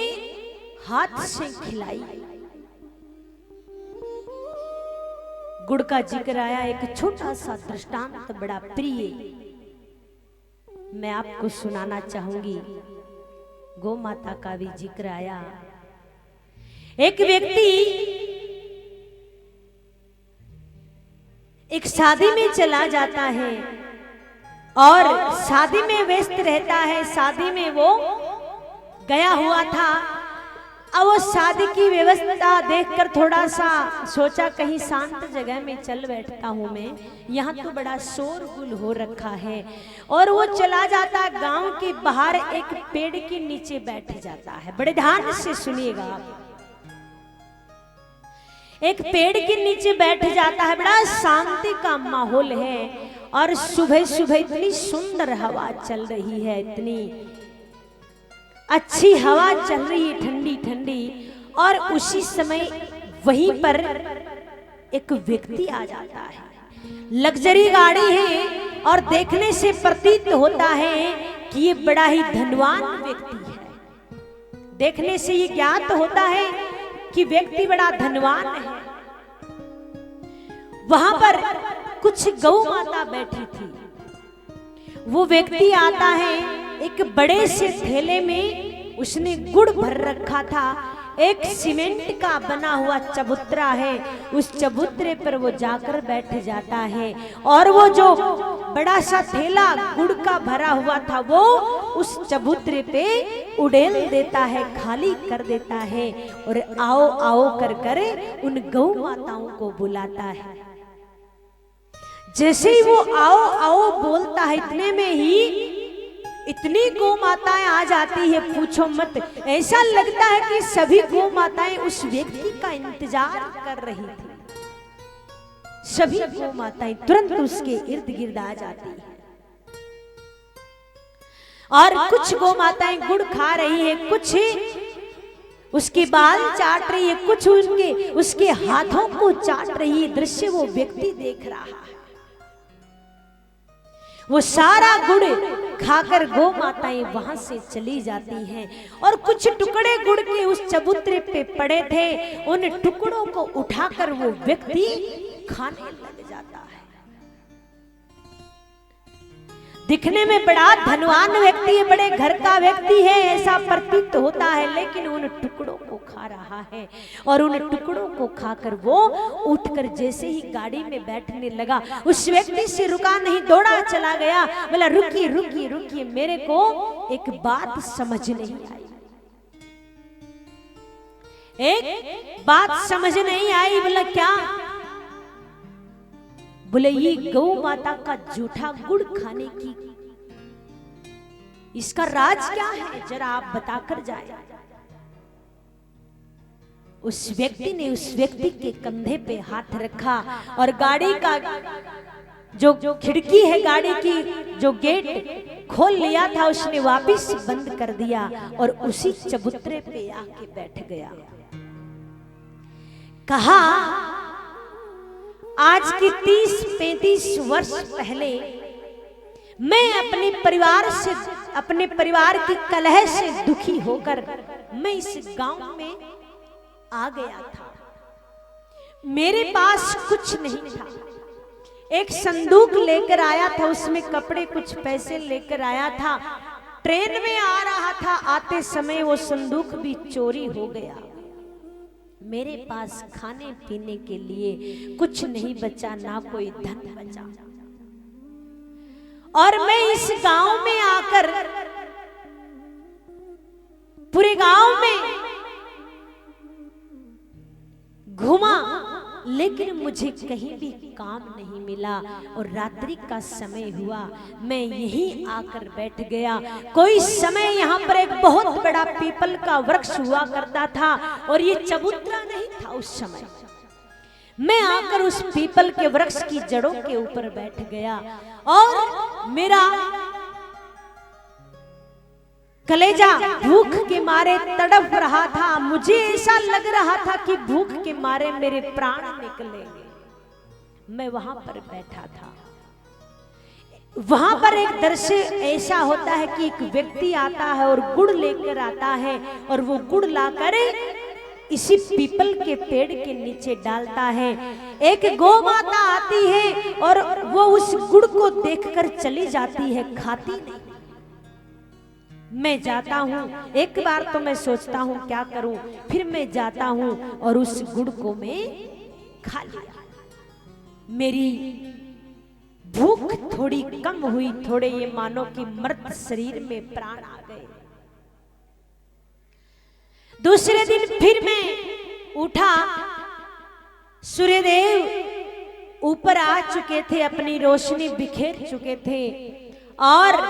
हाथ से खिलाई। गुड़ का जिक्र आया, एक छोटा सा दृष्टांत बड़ा प्रिय मैं आपको सुनाना चाहूंगी। गौ माता का भी जिक्र आया। एक व्यक्ति एक शादी में चला जाता है और शादी में व्यस्त रहता है। शादी में वो गया हुआ था। अब वो शादी की व्यवस्था देखकर थोड़ा सा सोचा कहीं शांत जगह में चल बैठता हूँ मैं, यहाँ तो बड़ा शोरगुल हो रखा है। और वो चला जाता, गांव के बाहर एक पेड़ के नीचे बैठ जाता है। बड़े ध्यान से सुनिएगा आप। एक पेड़ के नीचे बैठ जाता है, बड़ा शांति का माहौल है और सुबह सुबह इतनी सुंदर हवा चल रही है, इतनी अच्छी हवा चल रही है, ठंडी ठंडी। और उसी समय वहीं पर एक व्यक्ति आ जाता है। लग्जरी गाड़ी है और देखने से प्रतीत होता है कि ये बड़ा ही धनवान व्यक्ति है। देखने से ये ज्ञात होता है कि व्यक्ति बड़ा धनवान है। वहां पर कुछ गौ माता बैठी थी। वो व्यक्ति आता है, एक बड़े से थैले में उसने गुड़ भर रखा था। एक सीमेंट का बना हुआ चबूतरा है, उस चबूतरे पर वो जाकर बैठ जाता है और वो जो बड़ा सा थैला गुड़ का भरा हुआ था वो उस चबूतरे पे उड़ेल देता है, खाली कर देता है और आओ आओ कर कर उन गौ माताओं को बुलाता है। जैसे ही वो आओ आओ बोलता है, इतने में ही इतनी गौ माताएं आ जाती है, पूछो मत। ऐसा लगता है कि सभी गौ माताएं उस व्यक्ति का इंतजार कर रही थी। सभी गौ माताएं तुरंत उसके इर्द गिर्द आ जाती है और कुछ गौ माताएं गुड़ खा रही है, कुछ उसके बाल चाट रही है, कुछ उसके हाथों को चाट रही है। दृश्य वो व्यक्ति देख रहा है। वो सारा गुड़ खाकर गौ माताएं वहां से चली जाती हैं और कुछ टुकड़े गुड़ के उस चबूतरे पे पड़े थे, उन टुकड़ों को उठाकर वो व्यक्ति खाने लग जाता है। दिखने में बड़ा धनवान व्यक्ति है, बड़े घर का व्यक्ति है, ऐसा प्रतीत होता है, लेकिन उन टुकड़ों को खा रहा है। और उन टुकड़ों को खाकर वो उठकर जैसे ही गाड़ी में बैठने लगा, उस व्यक्ति से रुका नहीं, दौड़ा चला गया। बोला रुकिए रुकिए रुकिए, मेरे को एक बात समझ नहीं आई। एक बात समझ नहीं आई। बोला क्या? बोले ये गौ माता का जूठा गुड़ खाने की इसका राज क्या है, जरा आप बताकर जाए। उस व्यक्ति ने उस व्यक्ति के कंधे पे हाथ रखा और गाड़ी का जो खिड़की है, गाड़ी की जो गेट खोल लिया था, उसने वापस बंद कर दिया और उसी चबूतरे पे आके बैठ गया। कहा आज की 30-35 वर्ष पहले मैं अपने परिवार की कलह से दुखी होकर मैं इस गांव में आ गया था। मेरे पास कुछ नहीं था, एक संदूक लेकर आया था, उसमें कपड़े कुछ पैसे लेकर आया था। ट्रेन में आ रहा था, आते समय वो संदूक भी चोरी हो गया। मेरे पास खाने पीने के लिए कुछ नहीं बचा, ना कोई धन बचा। और मैं इस गांव में आकर पूरे गांव में घूमा, लेकिन मुझे कहीं भी काम नहीं मिला। और रात्रि का समय हुआ, मैं यहीं आकर बैठ गया। कोई समय यहाँ पर एक बहुत बड़ा पीपल का वृक्ष हुआ करता था और ये चबूतरा नहीं था उस समय। मैं आकर उस पीपल के वृक्ष की जड़ों के ऊपर बैठ गया और मेरा कलेजा भूख के मारे तड़प रहा था। मुझे ऐसा लग रहा था कि भूख के मारे मेरे प्राण निकलेंगे। मैं वहां पर बैठा था। वहां पर एक दृश्य ऐसा होता है कि एक व्यक्ति आता है और गुड़ लेकर आता है और वो गुड़ लाकर इसी पीपल के पेड़ के नीचे डालता है। एक गौ माता आती है और वो उस गुड़ को देखकर चली जाती है, खाती नहीं। मैं जाता हूँ, एक बार तो मैं सोचता हूँ क्या करूं, फिर मैं जाता हूँ और उस गुड़ को मैं खा लिया। मेरी भूख थोड़ी कम हुई, थोड़े ये मानो कि मृत शरीर में प्राण आ गए। दूसरे दिन फिर मैं उठा, सूर्यदेव ऊपर आ चुके थे, अपनी रोशनी बिखेर चुके थे और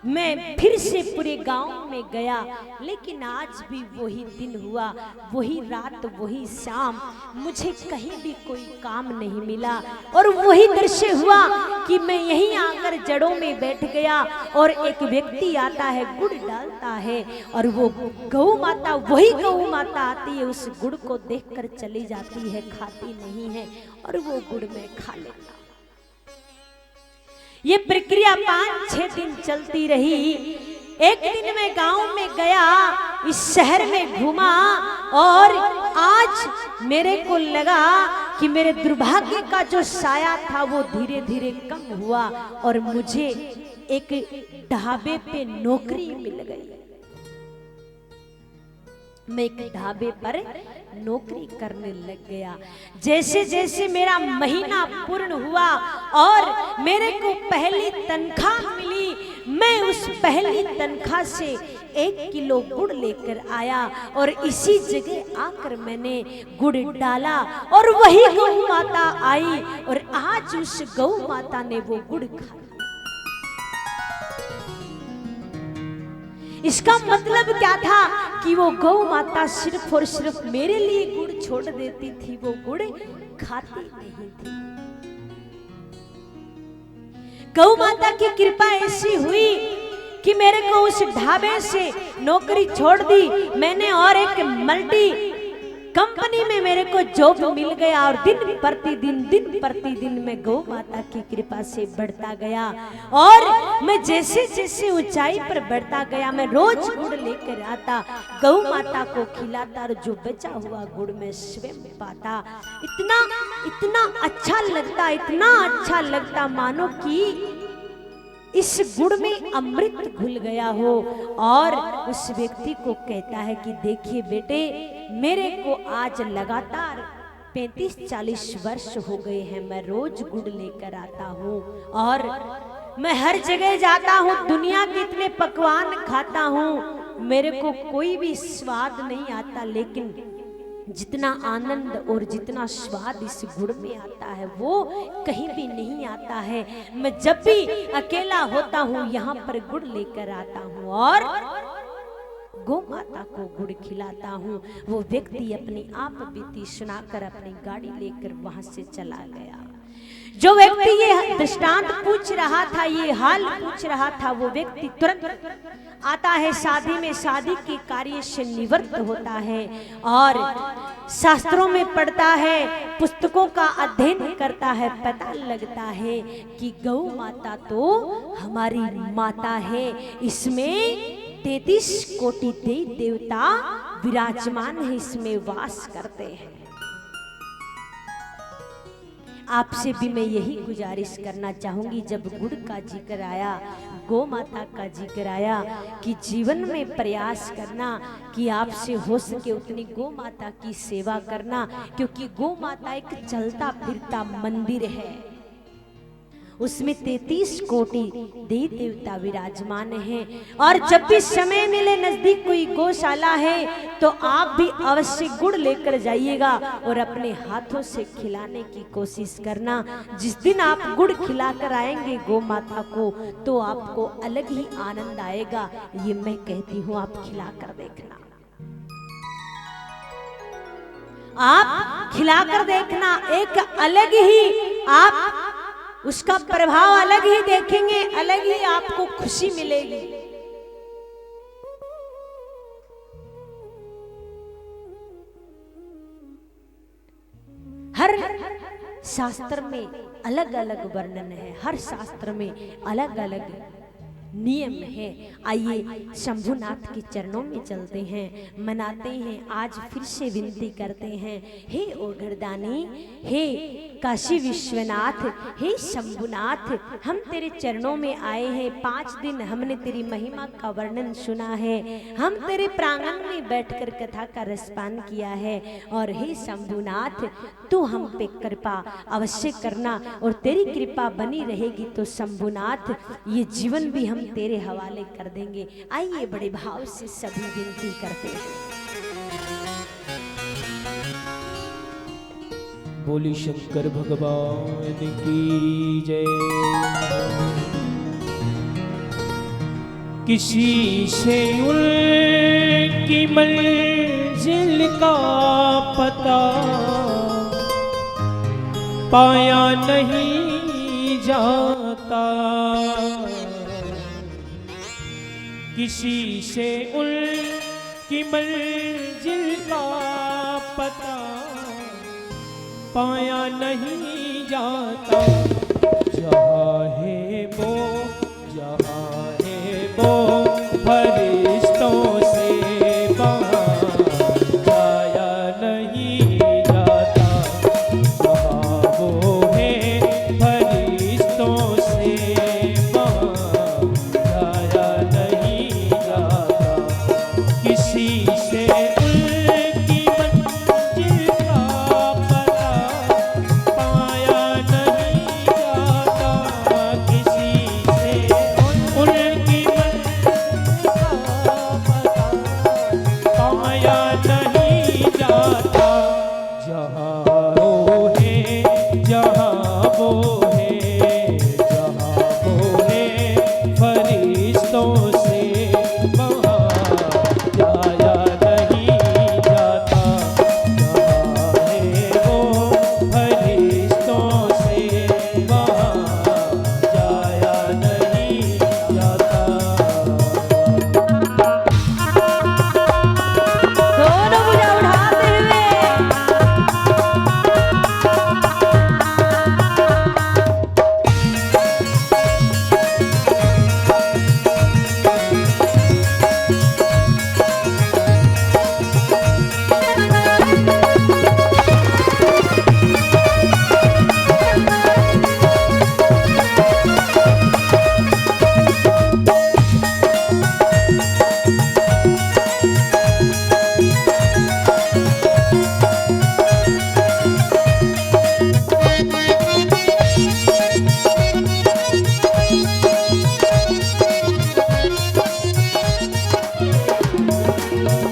मैं फिर से पूरे गांव में गया। लेकिन आज भी वही दिन हुआ, वही रात, वही शाम, मुझे कहीं भी कोई काम नहीं मिला। और वही दृश्य हुआ कि मैं यहीं आकर जड़ों में बैठ गया और एक व्यक्ति आता है, गुड़ डालता है और वो गौ माता, वही गौ माता आती है, उस गुड़ को देखकर चली जाती है, खाती नहीं है और वो गुड़ में खा लेता। ये प्रक्रिया 5-6 दिन चलती रही। एक दिन मैं गांव में गया, इस शहर में घूमा और आज मेरे को लगा कि मेरे दुर्भाग्य का जो साया था वो धीरे धीरे कम हुआ और मुझे एक ढाबे पे नौकरी मिल गई। मैं एक ढाबे पर नौकरी करने लग गया। जैसे जैसे मेरा महीना पूर्ण हुआ और मेरे को पहली तनख्वाह मिली, मैं उस पहली तनख्वाह से 1 किलो गुड़ लेकर आया और इसी जगह आकर मैंने गुड़ डाला और वही गौ माता आई और आज उस गौ माता ने वो गुड़ खाया। इसका मतलब क्या था कि वो गौ माता सिर्फ और सिर्फ मेरे लिए गुड़ छोड़ देती थी, वो गुड़ खाती नहीं थी। गौ माता की कृपा ऐसी हुई कि मेरे को उस ढाबे से नौकरी छोड़ दी मैंने और एक मल्टी कंपनी में मेरे को जॉब मिल गया और दिन प्रतिदिन मैं गौ माता की कृपा से बढ़ता गया। और मैं जैसे जैसे ऊंचाई पर बढ़ता गया, मैं रोज गुड़ लेकर आता, गौ माता को खिलाता और जो बचा हुआ गुड़ में स्वयं पाता। इतना अच्छा लगता, इतना अच्छा लगता मानो कि इस गुड़ में अमृत घुल गया हो। और उस व्यक्ति को कहता है कि देखिए बेटे, मेरे को आज लगातार 35-40 वर्ष हो गए हैं, मैं रोज गुड़ लेकर आता हूँ और मैं हर जगह जाता हूँ, दुनिया के इतने पकवान खाता हूँ, मेरे को कोई भी स्वाद नहीं आता, लेकिन जितना आनंद और जितना स्वाद इस गुड़ में आता है वो कहीं भी नहीं आता है। मैं जब भी अकेला होता हूँ यहाँ पर गुड़ लेकर आता हूँ और गौ माता को गुड़ खिलाता हूँ। वो व्यक्ति अपनी आप बीती सुनाकर अपनी गाड़ी लेकर वहां से चला गया। जो व्यक्ति ये दृष्टांत पूछ रहा था, ये हाल पूछ रहा था, वो व्यक्ति तुरंत आता है शादी में, शादी के कार्य से निवृत्त होता है और शास्त्रों में पढ़ता है, पुस्तकों का अध्ययन करता है। पता लगता है कि गौ माता तो हमारी माता है, इसमें 33 कोटि देवी देवता विराजमान है, इसमें वास करते हैं। आपसे भी मैं यही गुजारिश करना चाहूंगी, जब गुड़ का जिक्र आया, गौ माता का जिक्र आया, कि जीवन में प्रयास करना कि आपसे हो सके उतनी गौ माता की सेवा करना, क्योंकि गौ माता एक चलता फिरता मंदिर है। उसमें 33 कोटि देवी देवता विराजमान हैं। और जब भी समय मिले, नजदीक कोई गौशाला है तो आप भी अवश्य गुड़ लेकर जाइएगा और अपने हाथों से खिलाने की कोशिश करना। जिस दिन आप गुड़ खिलाकर आएंगे गौ माता को तो आपको अलग ही आनंद आएगा। ये मैं कहती हूँ, आप खिलाकर देखना, आप खिलाकर देखना, एक अलग ही आप उसका प्रभाव अलग ही देखेंगे, अलग ही आपको खुशी मिलेगी। हर शास्त्र में अलग अलग वर्णन है, हर शास्त्र में अलग अलग नियम है। आइए शंभुनाथ के चरणों में चलते हैं, मनाते हैं। आज फिर से विनती करते हैं, हे ओघरदानी, हे काशी विश्वनाथ, हे शंभुनाथ, हम तेरे चरणों में आए हैं। 5 दिन हमने तेरी महिमा का वर्णन सुना है, हम तेरे प्रांगण में बैठकर कथा का रसपान किया है। और हे शंभुनाथ, तू हम पे कृपा अवश्य करना, और तेरी कृपा बनी रहेगी तो शंभुनाथ ये जीवन भी हम तेरे हवाले कर देंगे। आइए बड़े भाव से सभी विनती करते हैं। बोली शंकर भगवान की जय। किसी से उनकी मंजिल का पता पाया नहीं जाता, किसी से उनकी मंजिल का पता पाया नहीं जाता। जहाँ है वो, जहाँ है वो फरिश्तों से जाया नहीं जाता। जहाँ वो है फरिश्तों से जाया नहीं जाता। किसी से उनकी मंजिल का पता पाया नहीं जाता। किसी से उनकी मंजिल का पता पाया नहीं जाता। जहाँ वो है, जहाँ वो है, जहाँ वो है फरिश्तों से वहाँ जाया नहीं जाता। जहाँ है वो फरिश्तों से वहाँ जाया नहीं जाता। दोनों भुजा उठाते हुए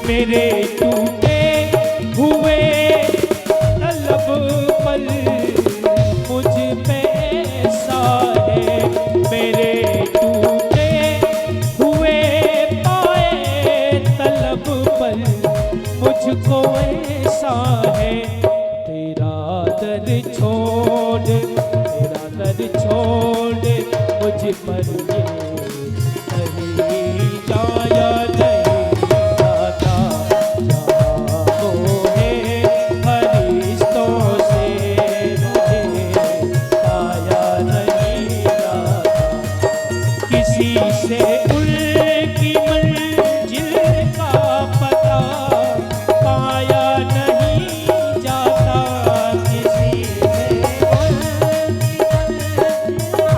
मेरे टूटे हुए तलब पर मुझ पे ऐसा है। मेरे टूटे हुए पाए तलब पर मुझको ऐसा है। तेरा दर छोड़, तेरा दर छोड़ मुझ पर ये नहीं जाया नहीं जाता। जहाँ वो है फरिश्तों से मुझे पाया नहीं जाता। किसी से उनकी मंजिल का पता पाया नहीं जाता। किसी से उनकी मंजिल का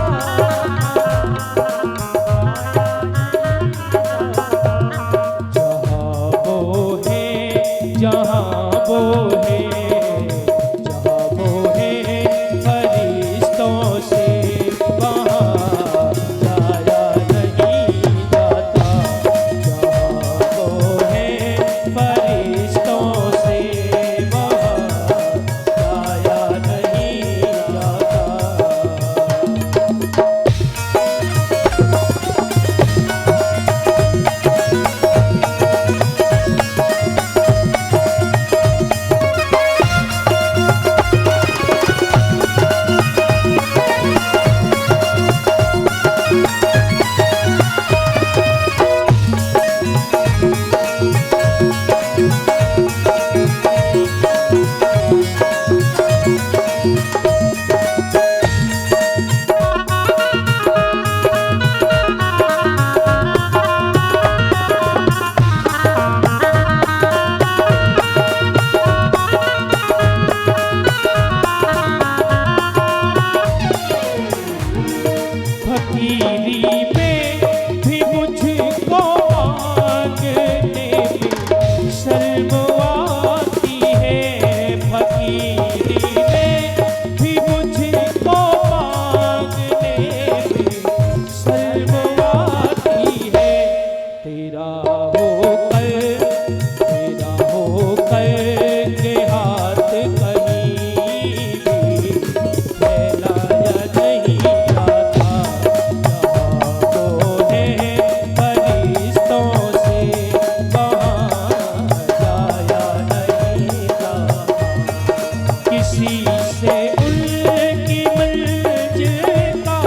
से उनकी मंजिल का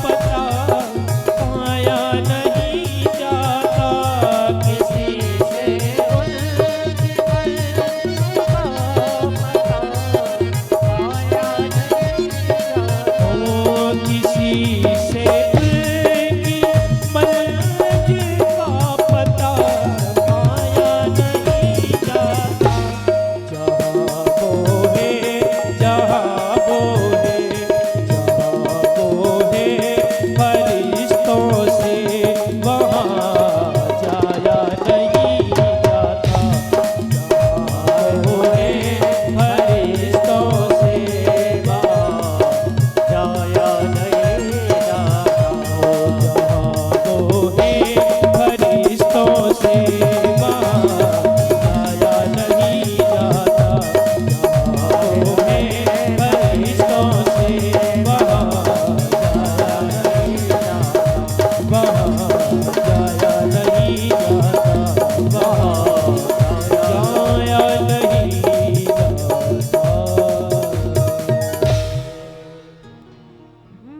पता पाया नहीं जाता, किसी से उनकी मंजिल का पता पाया नहीं जाता। ओ किसी से उनकी मंजिल का पता पाया नहीं जाता। जहाँ वो है, जहाँ वो है, जहाँ वो है फरिश्तों से वहाँ जाया नहीं जाता। जहाँ वो है फरिश्तों से वहाँ जाया नहीं जाता। जहाँ वो है फरिश्तों से वहाँ जाया नहीं जाता। जहाँ वो है फरिश्तों से वहाँ जाया नहीं जाता। वहाँ जाया नहीं जाता। वहाँ जाया नहीं जाता।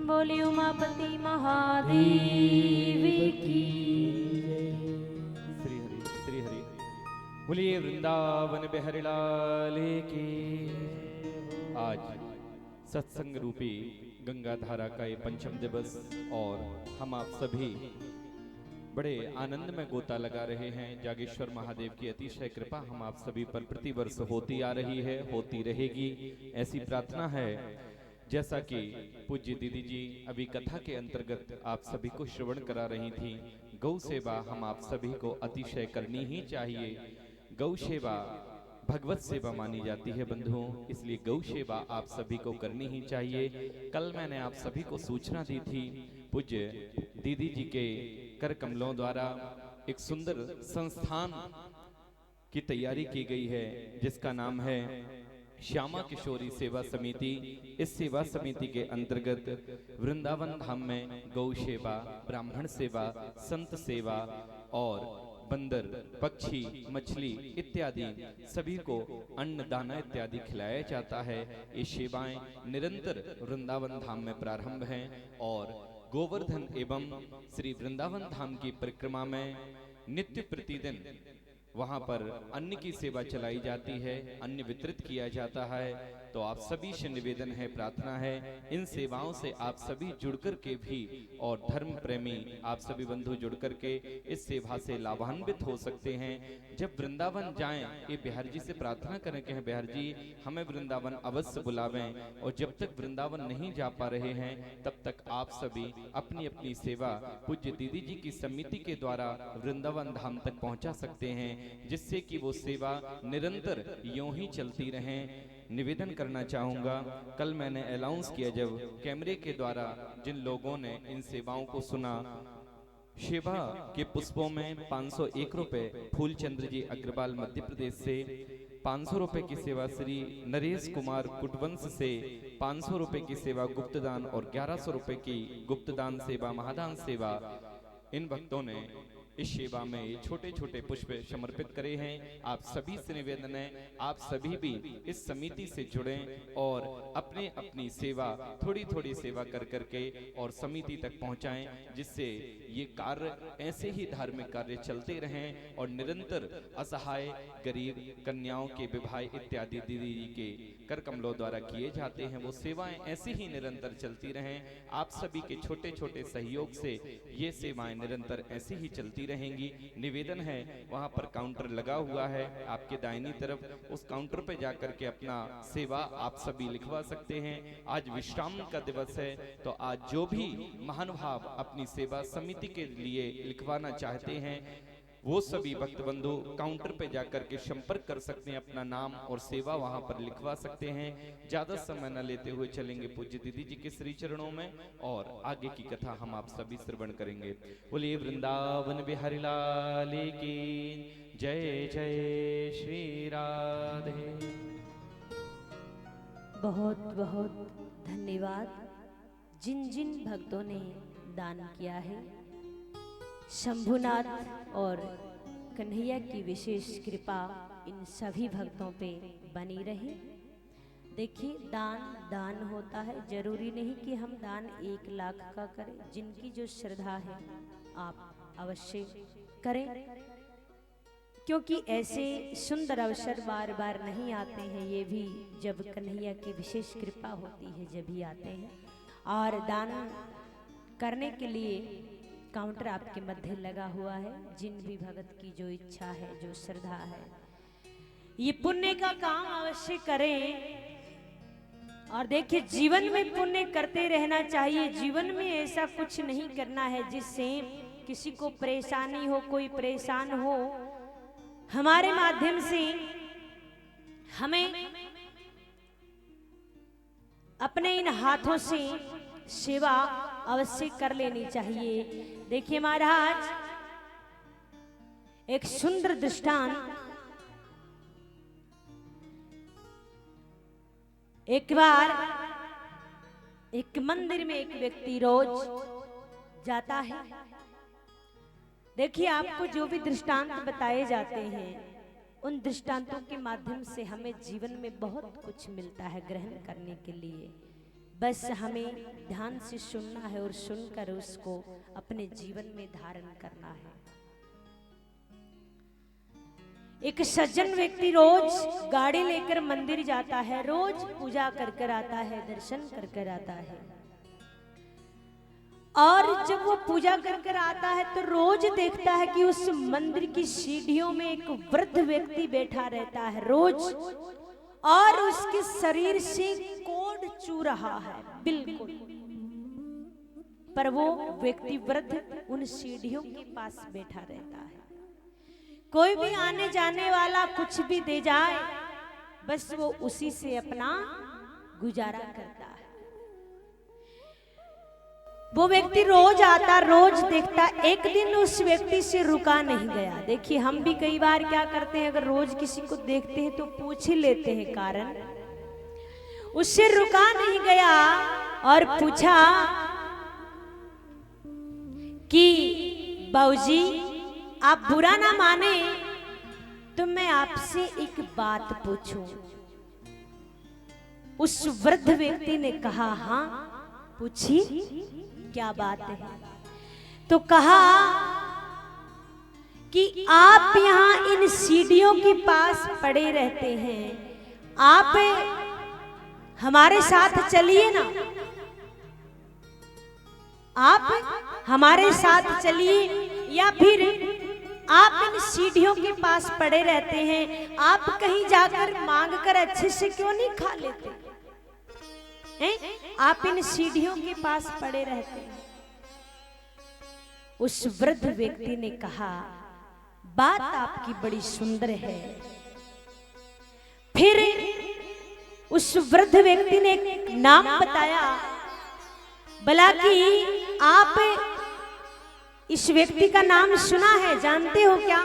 बोली उमापति महादेव की। श्री हरि श्री हरि। बोलिए वृंदावन बिहारी लाल की। आज सत्संग रूपी गंगा धारा का ये पंचम दिवस और हम आप सभी बड़े आनंद में गोता लगा रहे हैं। जागेश्वर महादेव की अतिशय कृपा हम आप सभी पर प्रतिवर्ष होती आ रही है, होती रहेगी, ऐसी प्रार्थना है। जैसा कि पूज्य दीदी जी अभी कथा के अंतर्गत आप सभी को श्रवण करा रही थी, गौ सेवा हम आप सभी को अतिशय करनी ही चाहिए। गौ सेवा भगवत सेवा मानी जाती है बंधुओं, इसलिए गौ सेवा आप सभी को करनी ही चाहिए। कल मैंने आप सभी को सूचना दी थी, पूज्य दीदी जी के कर कमलों द्वारा एक सुंदर संस्थान की तैयारी की गई है, जिसका नाम है श्यामा किशोरी सेवा समिति। इस सेवा समिति के अंतर्गत वृंदावन धाम में गौ सेवा, ब्राह्मण सेवा, संत सेवा और बंदर, पक्षी, मछली इत्यादि सभी को अन्न दाना इत्यादि खिलाया जाता है। ये सेवाएं निरंतर वृंदावन धाम में प्रारंभ हैं और गोवर्धन एवं श्री वृंदावन धाम की परिक्रमा में नित्य प्रतिदिन वहां पर अन्न की सेवा चलाई जाती है, अन्न वितरित किया जाता है। तो आप सभी से निवेदन है, प्रार्थना है, इन सेवाओं से आप सभी जुड़कर के भी और धर्म प्रेमी आप सभी बंधु जुड़कर के इस सेवा से लाभान्वित हो सकते हैं। जब वृंदावन जाएं, ये बिहार जी से प्रार्थना करें कि बिहार जी हमें वृंदावन अवश्य बुलावें, और जब तक वृंदावन नहीं जा पा रहे हैं तब तक आप सभी अपनी अपनी सेवा पूज्य दीदी जी की समिति के द्वारा वृंदावन धाम तक पहुंचा सकते हैं, जिससे कि वो सेवा निरंतर यूं ही चलती रहें। निवेदन करना चाहूंगा, कल मैंने अनाउंस किया जब कैमरे के द्वारा जिन लोगों ने इन सेवाओं को सुना, सेवा के पुष्पों में 501 रुपए फूलचंद्र जी अग्रवाल मध्य प्रदेश से, 500 रुपए की सेवा श्री नरेश कुमार कुटवंश से, 500 रुपए की सेवा गुप्तदान और 1100 रुपए की गुप्तदान सेवा महादान सेवा इन भक्तों ने इस सेवा में छोटे छोटे पुष्प समर्पित करे हैं। आप सभी से निवेदन है, आप सभी भी इस समिति से जुड़ें और अपने अपनी सेवा थोड़ी थोड़ी सेवा कर करके और समिति तक पहुंचाएं, जिससे ये कार्य ऐसे ही धार्मिक कार्य चलते रहें और निरंतर असहाय गरीब कन्याओं के विवाह इत्यादि दीदी जी के कर कमलों द्वारा किए जाते हैं, वो सेवाएं ऐसी ही निरंतर चलती रहें। आप सभी के छोटे छोटे सहयोग से ये सेवाएं निरंतर ऐसी ही चलती रहेंगी। निवेदन है, वहां पर काउंटर लगा हुआ है आपके दाहिनी तरफ, उस काउंटर पे जाकर के अपना सेवा आप सभी लिखवा सकते हैं। आज विश्राम का दिवस है, तो आज जो भी महानुभाव अपनी सेवा समिति के लिए लिखवाना चाहते हैं, वो सभी भक्त बंधु काउंटर पे जाकर के संपर्क कर सकते हैं, अपना नाम और सेवा वहां पर लिखवा सकते हैं। ज्यादा समय न लेते हुए चलेंगे पूज्य दीदी जी के श्री चरणों में और आगे की कथा हम आप सभी श्रवण करेंगे। बोलिए वृंदावन बिहारी लाल की जय जय श्री राधे। बहुत बहुत धन्यवाद जिन जिन भक्तों ने दान किया है। शंभुनाथ और कन्हैया की विशेष कृपा इन सभी भक्तों पे बनी रहे। देखिए, दान दान होता है, जरूरी नहीं कि हम दान 1 लाख का करें। जिनकी जो श्रद्धा है आप अवश्य करें, क्योंकि ऐसे सुंदर अवसर बार बार नहीं आते हैं। ये भी जब कन्हैया की विशेष कृपा होती है जब ही आते हैं। और दान करने के लिए काउंटर आपके मध्य लगा हुआ है। जिन भी भगत की जो इच्छा है, जो श्रद्धा है, ये पुण्य का काम अवश्य करें। और देखिए, जीवन में पुण्य करते रहना चाहिए। जीवन में ऐसा कुछ नहीं करना है जिससे किसी को परेशानी हो, कोई परेशान हो। हमारे माध्यम से हमें अपने इन हाथों से सेवा अवश्य कर लेनी चाहिए। देखिए महाराज, एक सुंदर दृष्टांत। एक बार एक मंदिर में एक व्यक्ति रोज जाता है। देखिए, आपको जो भी दृष्टांत बताए जाते हैं, उन दृष्टांतों के माध्यम से हमें जीवन में बहुत कुछ मिलता है ग्रहण करने के लिए। बस हमें ध्यान से सुनना है और सुनकर उसको अपने जीवन में धारण करना है। एक सज्जन व्यक्ति रोज गाड़ी लेकर मंदिर जाता है, रोज पूजा कर कर आता है, दर्शन कर कर आता है। और जब वो पूजा कर कर आता है तो रोज देखता है कि उस मंदिर की सीढ़ियों में एक वृद्ध व्यक्ति बैठा रहता है रोज, और उसके शरीर से कोढ़ चू रहा है बिल्कुल। पर वो व्यक्ति वृद्ध उन सीढ़ियों के पास बैठा रहता है। कोई भी आने जाने वाला कुछ भी दे जाए, बस वो उसी से अपना गुजारा करता है। वो व्यक्ति रोज आता, रोज देखता। एक दिन उस व्यक्ति से रुका नहीं गया। देखिए, हम भी कई बार क्या करते हैं, अगर रोज किसी को देखते हैं तो पूछ ही लेते हैं कारण। उससे रुका नहीं गया और पूछा कि बाबूजी, आप बुरा ना माने तो मैं आपसे एक बात पूछूं। उस वृद्ध व्यक्ति ने कहा, हाँ पूछिए, क्या बात है। तो कहा कि आप यहाँ इन सीढ़ियों के पास पड़े रहते हैं, आप हमारे साथ चलिए ना। आप हमारे साथ चलिए, या फिर आप इन सीढ़ियों के पास पड़े रहते हैं, आप कहीं जाकर मांग कर अच्छे से क्यों नहीं खा लेते हैं? आप इन सीढ़ियों के पास पड़े रहते हैं। उस वृद्ध व्यक्ति ने कहा, बात आपकी बड़ी सुंदर है। फिर उस वृद्ध व्यक्ति ने एक नाम बताया, भला कि आप इस व्यक्ति का नाम सुना है, जानते हो क्या?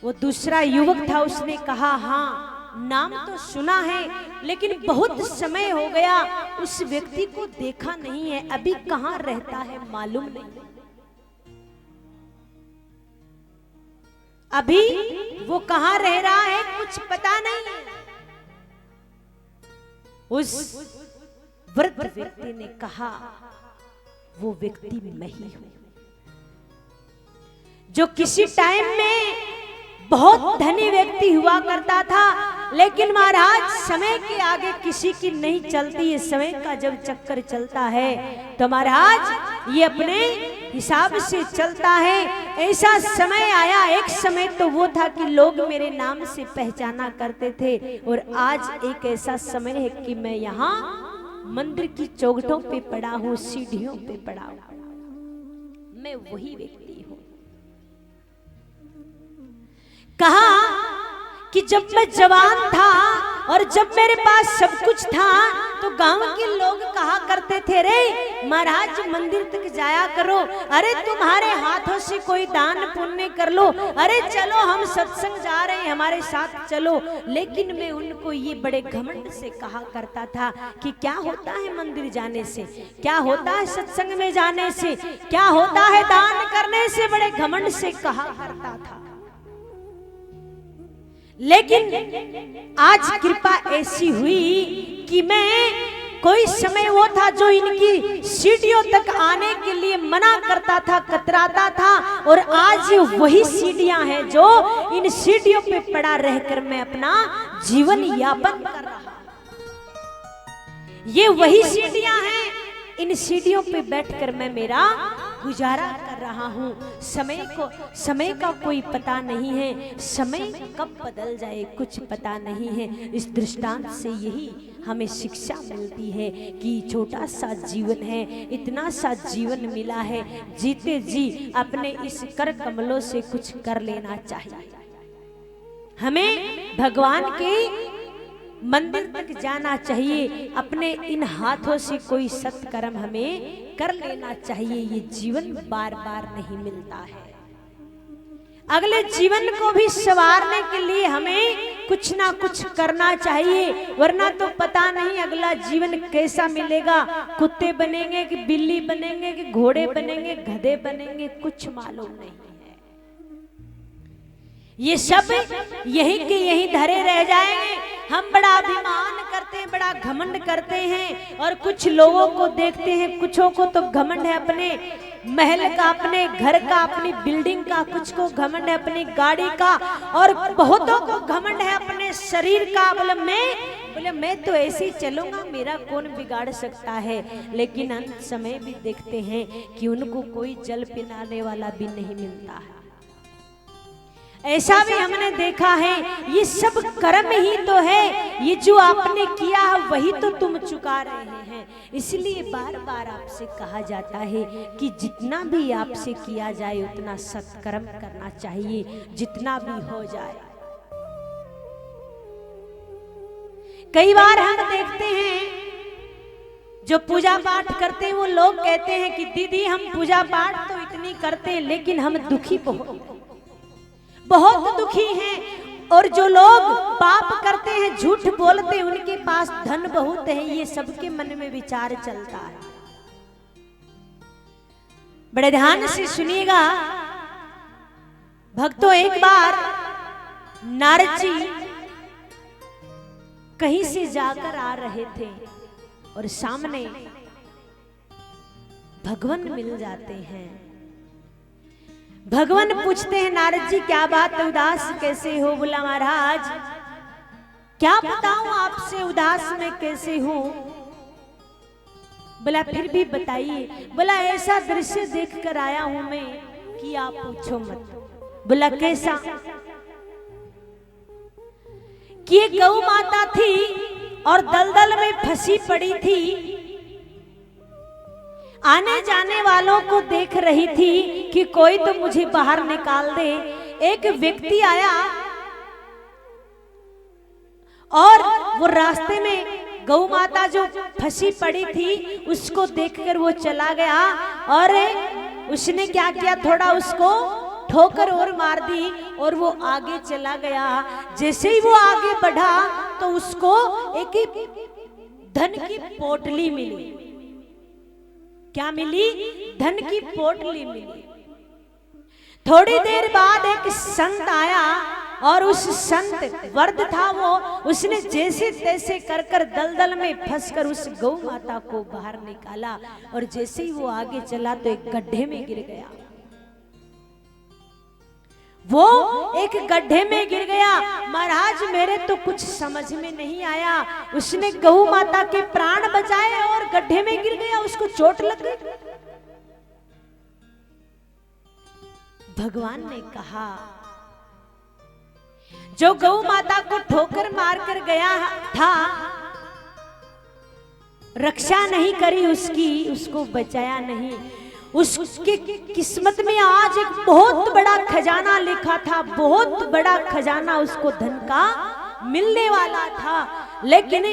वो दूसरा युवक था, उसने कहा, हाँ नाम तो सुना है, लेकिन बहुत समय हो गया उस व्यक्ति को देखा नहीं है, अभी कहाँ रहता है मालूम नहीं, अभी वो कहाँ रह रहा है कुछ पता नहीं। उस वृद्ध व्यक्ति ने कहा, वो व्यक्ति मैं ही हूं, जो किसी टाइम में बहुत धनी व्यक्ति हुआ करता था, लेकिन महाराज समय के आगे किसी की नहीं चलती है। समय का जब चक्कर चलता है तो महाराज ये अपने हिसाब से चलता है। ऐसा समय आया, एक समय तो वो था कि लोग मेरे नाम से पहचाना करते थे, और आज एक ऐसा समय है कि मैं यहाँ मंदिर की चौखटों पे पड़ा हूँ, सीढ़ियों पे पड़ा हूँ, मैं वही व्यक्ति हूँ। कहा कि जब मैं जवान था और जब मेरे पास सब कुछ था तो गांव के लोग कहा करते थे, रे महाराज मंदिर तक जाया करो, अरे तुम्हारे हाथों से कोई दान पुण्य कर लो, अरे चलो हम सत्संग जा रहे हैं हमारे साथ चलो। लेकिन मैं उनको ये बड़े घमंड से कहा करता था कि क्या होता है मंदिर जाने से, क्या होता है सत्संग में जाने से, क्या होता है दान करने से, बड़े घमंड से कहा करता था। लेकिन आज कृपा ऐसी हुई कि मैं कोई समय वो था जो इनकी सीढ़ियों तक आने के लिए मना करता था, कतराता था, और आज वही सीढ़ियां हैं जो इन सीढ़ियों पे पड़ा रहकर मैं अपना जीवन यापन कर रहा हूं। ये वही सीढ़ियां हैं, इन सीढ़ियों पे बैठकर मैं मेरा गुजारा कर रहा हूँ। समय का कोई पता नहीं है, समय कब बदल जाए कुछ पता नहीं है। इस दृष्टांत से यही हमें शिक्षा मिलती है कि छोटा सा जीवन है, इतना सा जीवन मिला है, जीते जी अपने इस कर कमलों से कुछ कर लेना चाहिए। हमें भगवान के मंदिर तक जाना चाहिए, अपने इन हाथों से कोई सत्कर्म हमें कर लेना चाहिए। ये जीवन बार बार नहीं मिलता है। अगले जीवन को भी संवारने के लिए हमें कुछ ना कुछ करना चाहिए, वरना तो पता नहीं अगला जीवन कैसा मिलेगा। कुत्ते बनेंगे कि बिल्ली बनेंगे कि घोड़े बनेंगे, गधे बनेंगे, कुछ मालूम नहीं है। ये सब यही के यही धरे रह जाएंगे। हम बड़ा अभिमान करते हैं, बड़ा घमंड करते हैं, और कुछ लोगों को देखते हैं, कुछों को तो घमंड है अपने महल का, अपने घर का, अपनी बिल्डिंग का, कुछ को घमंड है अपनी गाड़ी का, और बहुतों को घमंड है अपने शरीर का। बोले मैं तो ऐसे ही चलूंगा, मेरा कौन बिगाड़ सकता है। लेकिन अंत समय भी देखते हैं कि उनको कोई जल पिलाने वाला भी नहीं मिलता है। ऐसा भी हमने देखा है। ये सब कर्म ही तो है, ये जो आपने किया है वही तो तुम चुका रहे हैं। इसलिए बार बार आपसे कहा जाता है कि जितना भी आपसे किया जाए उतना सत्कर्म करना चाहिए, जितना भी हो जाए। कई बार हम देखते हैं जो पूजा पाठ करते हैं, वो लोग कहते हैं कि दीदी हम पूजा पाठ तो इतनी करते हैं लेकिन हम दुखी बहुत दुखी हैं। और जो लोग पाप करते हैं, झूठ बोलते हैं, उनके पास धन बहुत है। ये सबके मन में विचार चलता है। बड़े ध्यान से सुनिएगा भक्तों। एक बार नारद जी कहीं से जाकर आ रहे थे और सामने भगवान मिल जाते हैं। भगवान पूछते हैं नारद जी क्या बात है, उदास कैसे हो? बोला महाराज क्या बताऊं आपसे, उदास में कैसे हूं? बोला फिर भी बताइए। बोला ऐसा दृश्य देखकर आया हूं मैं कि आप पूछो मत। बोला कैसा? कि एक गौ माता थी और दलदल में फंसी पड़ी थी। आने जाने वालों को देख रही थी कि कोई तो मुझे बाहर निकाल दे। एक व्यक्ति आया और वो रास्ते में गौ माता जो फंसी पड़ी थी उसको देखकर वो चला गया और उसने क्या किया, थोड़ा उसको ठोकर और मार दी और वो आगे चला गया। जैसे ही वो आगे बढ़ा तो उसको एक धन की पोटली मिली। क्या मिली? धन की पोटली मिली। थोड़ी देर बाद एक संत आया और उस संत वर्द था वो, उसने जैसे तैसे कर कर दलदल में फंसकर उस गौ माता को बाहर निकाला और जैसे ही वो आगे चला तो एक गड्ढे में गिर गया। वो एक गड्ढे में गिर गया। महाराज मेरे तो कुछ समझ में नहीं आया। उसने गौ माता के प्राण बचाए और गड्ढे में गिर गया, उसको चोट लग गई। भगवान ने कहा जो गौ माता को ठोकर मारकर गया था, रक्षा नहीं करी उसकी, उसको बचाया नहीं, उसकी किस्मत में आज एक बहुत बड़ा खजाना लिखा था, बहुत बड़ा खजाना उसको धन का मिलने वाला था। लेकिन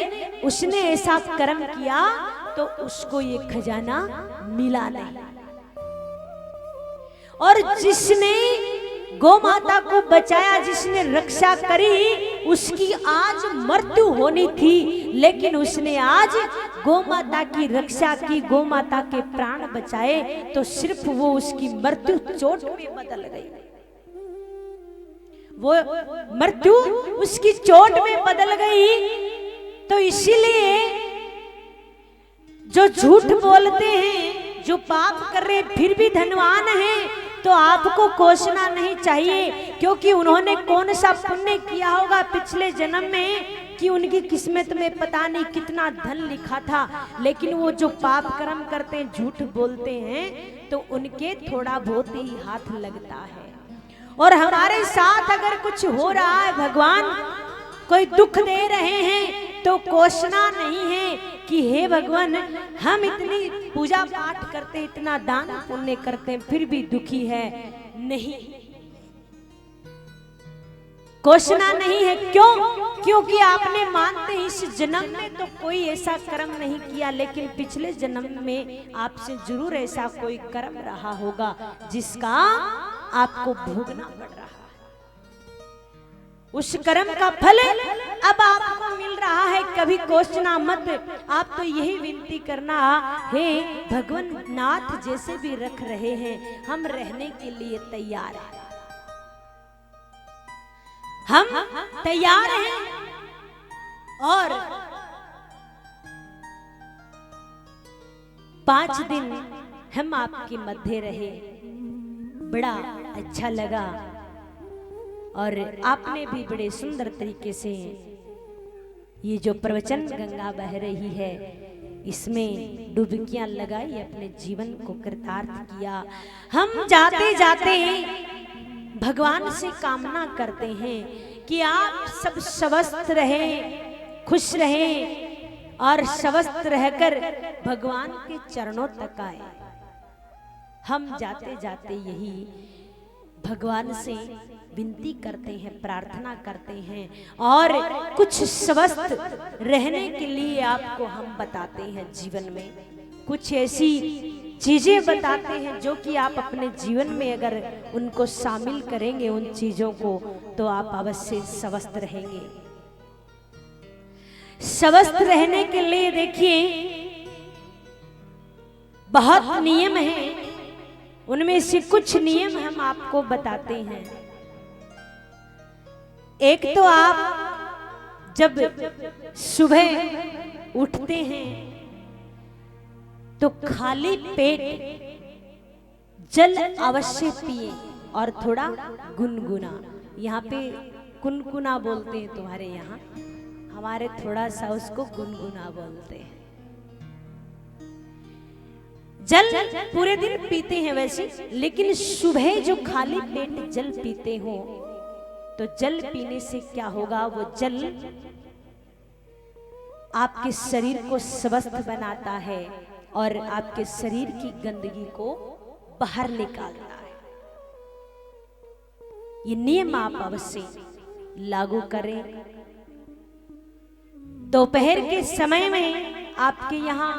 उसने ऐसा कर्म किया तो उसको ये खजाना मिला नहीं। और जिसने गौ माता को बचाया, जिसने रक्षा करी, उसकी आज मृत्यु होनी थी, लेकिन उसने आज गौ माता की रक्षा की, गौ माता के प्राण बचाए, तो सिर्फ वो उसकी मृत्यु चोट में बदल गई। वो मृत्यु उसकी चोट में बदल गई। तो इसीलिए जो झूठ बोलते हैं, जो पाप कर रहे हैं फिर भी धनवान हैं, तो आपको कोसना नहीं चाहिए, क्योंकि उन्होंने कौन सा पुण्य किया होगा पिछले जन्म में कि उनकी किस्मत में पता नहीं कितना धन लिखा था। लेकिन वो जो पाप कर्म करते हैं, झूठ बोलते हैं, तो उनके थोड़ा बहुत ही हाथ लगता है। और हमारे साथ अगर कुछ हो रहा है, भगवान कोई दुख दे रहे हैं, तो कोसना नहीं है कि हे भगवान, हम इतनी पूजा पाठ करते, इतना दान पुण्य करते हैं, फिर भी दुखी है। नहीं, कोसना नहीं है। क्यों? क्योंकि आपने मानते हैं इस जन्म में तो कोई ऐसा कर्म नहीं किया, लेकिन पिछले जन्म में आपसे जरूर ऐसा कोई कर्म रहा होगा जिसका आपको भोगना पड़ रहा है। उस कर्म का फल अब आपको मिल रहा है। कभी कोसना मत। आप तो यही विनती करना, हे भगवान नाथ, जैसे भी रख रहे हैं हम रहने के लिए तैयार हैं, हम तैयार हैं। और 5 दिन हम आपके मध्य रहे, बड़ा अच्छा लगा। और आपने भी बड़े सुंदर तरीके से ये जो प्रवचन गंगा बह रही है इसमें डुबकियां लगाई, अपने जीवन को कृतार्थ किया। हम जाते जाते भगवान से कामना करते हैं कि आप सब स्वस्थ रहें, खुश रहें और स्वस्थ रहकर भगवान के चरणों तक आए। हम जाते जाते यही भगवान से विनती करते हैं, प्रार्थना करते हैं, और कुछ स्वस्थ रहने के लिए आपको हम बताते हैं। जीवन में कुछ ऐसी चीजें बताते हैं जो कि आप अपने जीवन में अगर उनको शामिल करेंगे, उन चीजों को, तो आप अवश्य स्वस्थ रहेंगे। स्वस्थ रहने के लिए देखिए बहुत नियम हैं, उनमें से कुछ नियम हम आपको बताते हैं। एक तो आप जब सुबह उठते हैं तो खाली पेट जल अवश्य पिए और थोड़ा गुनगुना। यहाँ पे कुनकुना बोलते हैं तुम्हारे यहाँ, हमारे थोड़ा सा उसको गुनगुना बोलते हैं। जल पूरे दिन पीते हैं वैसे, लेकिन सुबह जो खाली पेट जल पीते हो तो जल पीने से क्या होगा, वो जल आपके शरीर को स्वस्थ बनाता है और आपके शरीर की गंदगी को बाहर निकालता है। ये नियम आप अवश्य लागू करें। दोपहर के समय में आपके यहाँ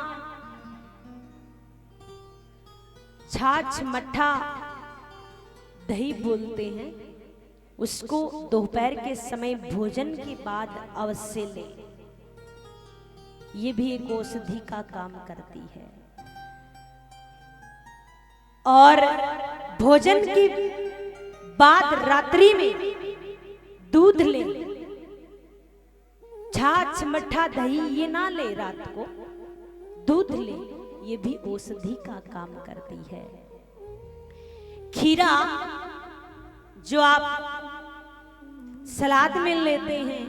छाछ मट्ठा दही बोलते हैं, उसको दोपहर के समय भोजन के बाद अवश्य लें। ये भी एक औषधि का काम करती है। और भोजन के बाद रात्रि में दूध ले, छाछ मट्ठा दही ये ना ले, रात को दूध ले, ये भी औषधि का काम करती है। खीरा जो आप सलाद में लेते हैं,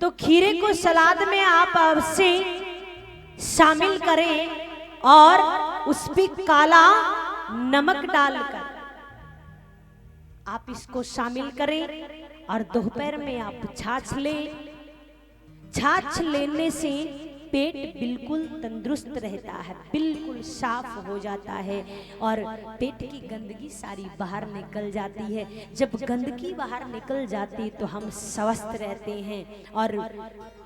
तो खीरे को सलाद में आप अवश्य शामिल करें और उस पे काला नमक डालकर आप इसको शामिल करें। और दोपहर में आप छाछ लें। छाछ लेने से पेट बिल्कुल तंदुरुस्त रहता है, बिल्कुल साफ हो जाता है और पेट की गंदगी सारी बाहर निकल जाती है। जब गंदगी बाहर निकल जाती तो हम स्वस्थ रहते हैं और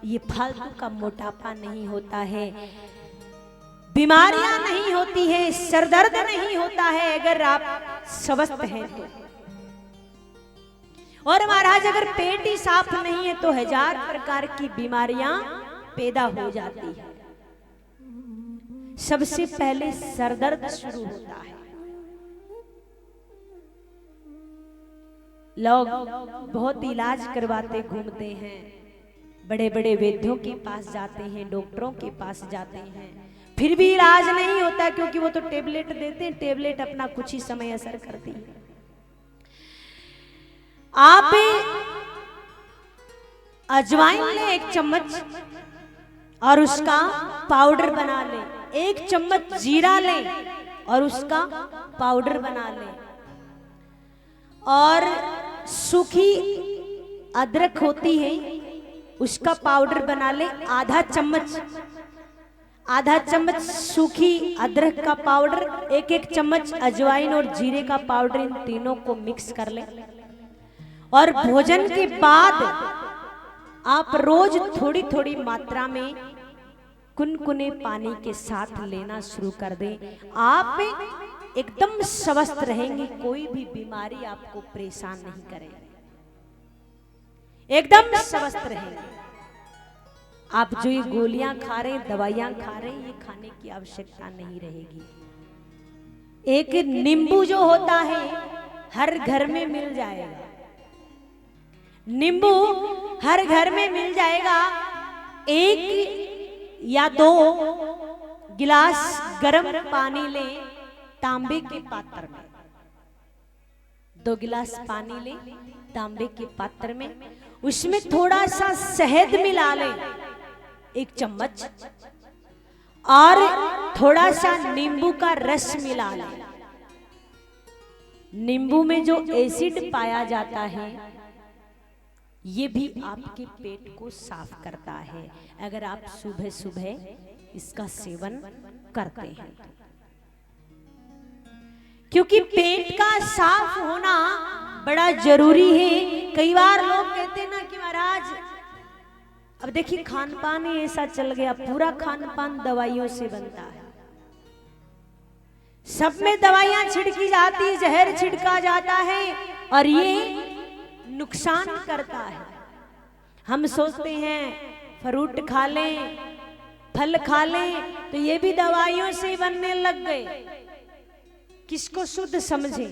ये फालतू का मोटापा नहीं होता है, बीमारियां नहीं होती है, सरदर्द नहीं होता है अगर आप स्वस्थ हैं तो। और महाराज अगर पेट ही साफ नहीं है तो 1000 प्रकार की बीमारियां पैदा हो जाती है। सबसे पहले सरदर्द शुरू होता है, लोग बहुत इलाज करवाते घूमते हैं, बड़े बड़े वैद्यों के पास जाते हैं, डॉक्टरों के पास जाते हैं, फिर भी इलाज नहीं होता, क्योंकि वो तो टेबलेट देते हैं, टेबलेट अपना कुछ ही समय असर करती है। आप अजवाइन लें 1 चम्मच और उसका पाउडर बना लें, 1 चम्मच जीरा लें और उसका पाउडर बना लें, और सूखी अदरक होती है उसका पाउडर बना ले आधा चम्मच सूखी अदरक का पाउडर, 1 चम्मच अजवाइन और जीरे का पाउडर, इन तीनों को मिक्स कर ले। और भोजन के बाद आप रोज थोड़ी थोड़ी मात्रा में कुनकुने पानी के साथ लेना शुरू कर दें। आप एकदम स्वस्थ रहेंगे, कोई भी बीमारी आपको परेशान नहीं करेगी, एकदम स्वस्थ रहेंगे। आप जो ये गोलियां खा रहे, दवाइयां खा रहे, ये खाने की आवश्यकता नहीं रहेगी। एक नींबू जो होता है हर घर में मिल जाएगा, नींबू हर घर में मिल जाएगा। 1 या 2 गिलास गर्म पानी लें तांबे के पात्र में, 2 गिलास पानी लें तांबे के पात्र में, उसमें थोड़ा सा शहद मिला लें 1 चम्मच, और थोड़ा सा नींबू का रस मिला लें। नींबू में जो एसिड पाया जाता है ये भी आपके पेट को साफ करता है, अगर आप सुबह सुबह इसका सेवन करते हैं, क्योंकि पेट का साफ होना बड़ा जरूरी है। कई बार लोग कहते हैं ना कि महाराज अब देखिए खान पान ही ऐसा चल गया, पूरा खान पान दवाइयों से बनता है, सब में दवाइयां छिड़की जाती है, जहर छिड़का जाता है और ये नुकसान करता है। हम सोचते हैं फ्रूट खा लें, फल खा लें, तो ये भी दवाइयों से बनने लग गए। किसको शुद्ध समझे?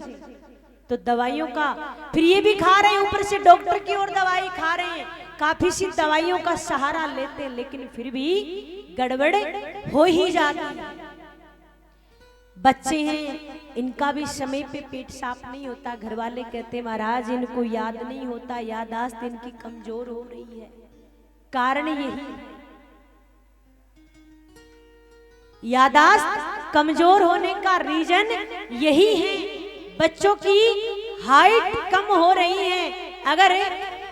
तो दवाइयों का, फिर ये भी खा रहे हैं, ऊपर से डॉक्टर की ओर दवाई खा रहे हैं, काफी सी दवाइयों का सहारा लेते हैं, लेकिन फिर भी गड़बड़ हो ही जाती है। बच्चे हैं, इनका भी समय पे पेट साफ नहीं होता, घर वाले कहते महाराज इनको याद नहीं होता, याददाश्त इनकी कमजोर हो रही है। कारण यही है, याददाश्त कमजोर होने का रीजन यही है, बच्चों की हाइट कम हो रही है। अगर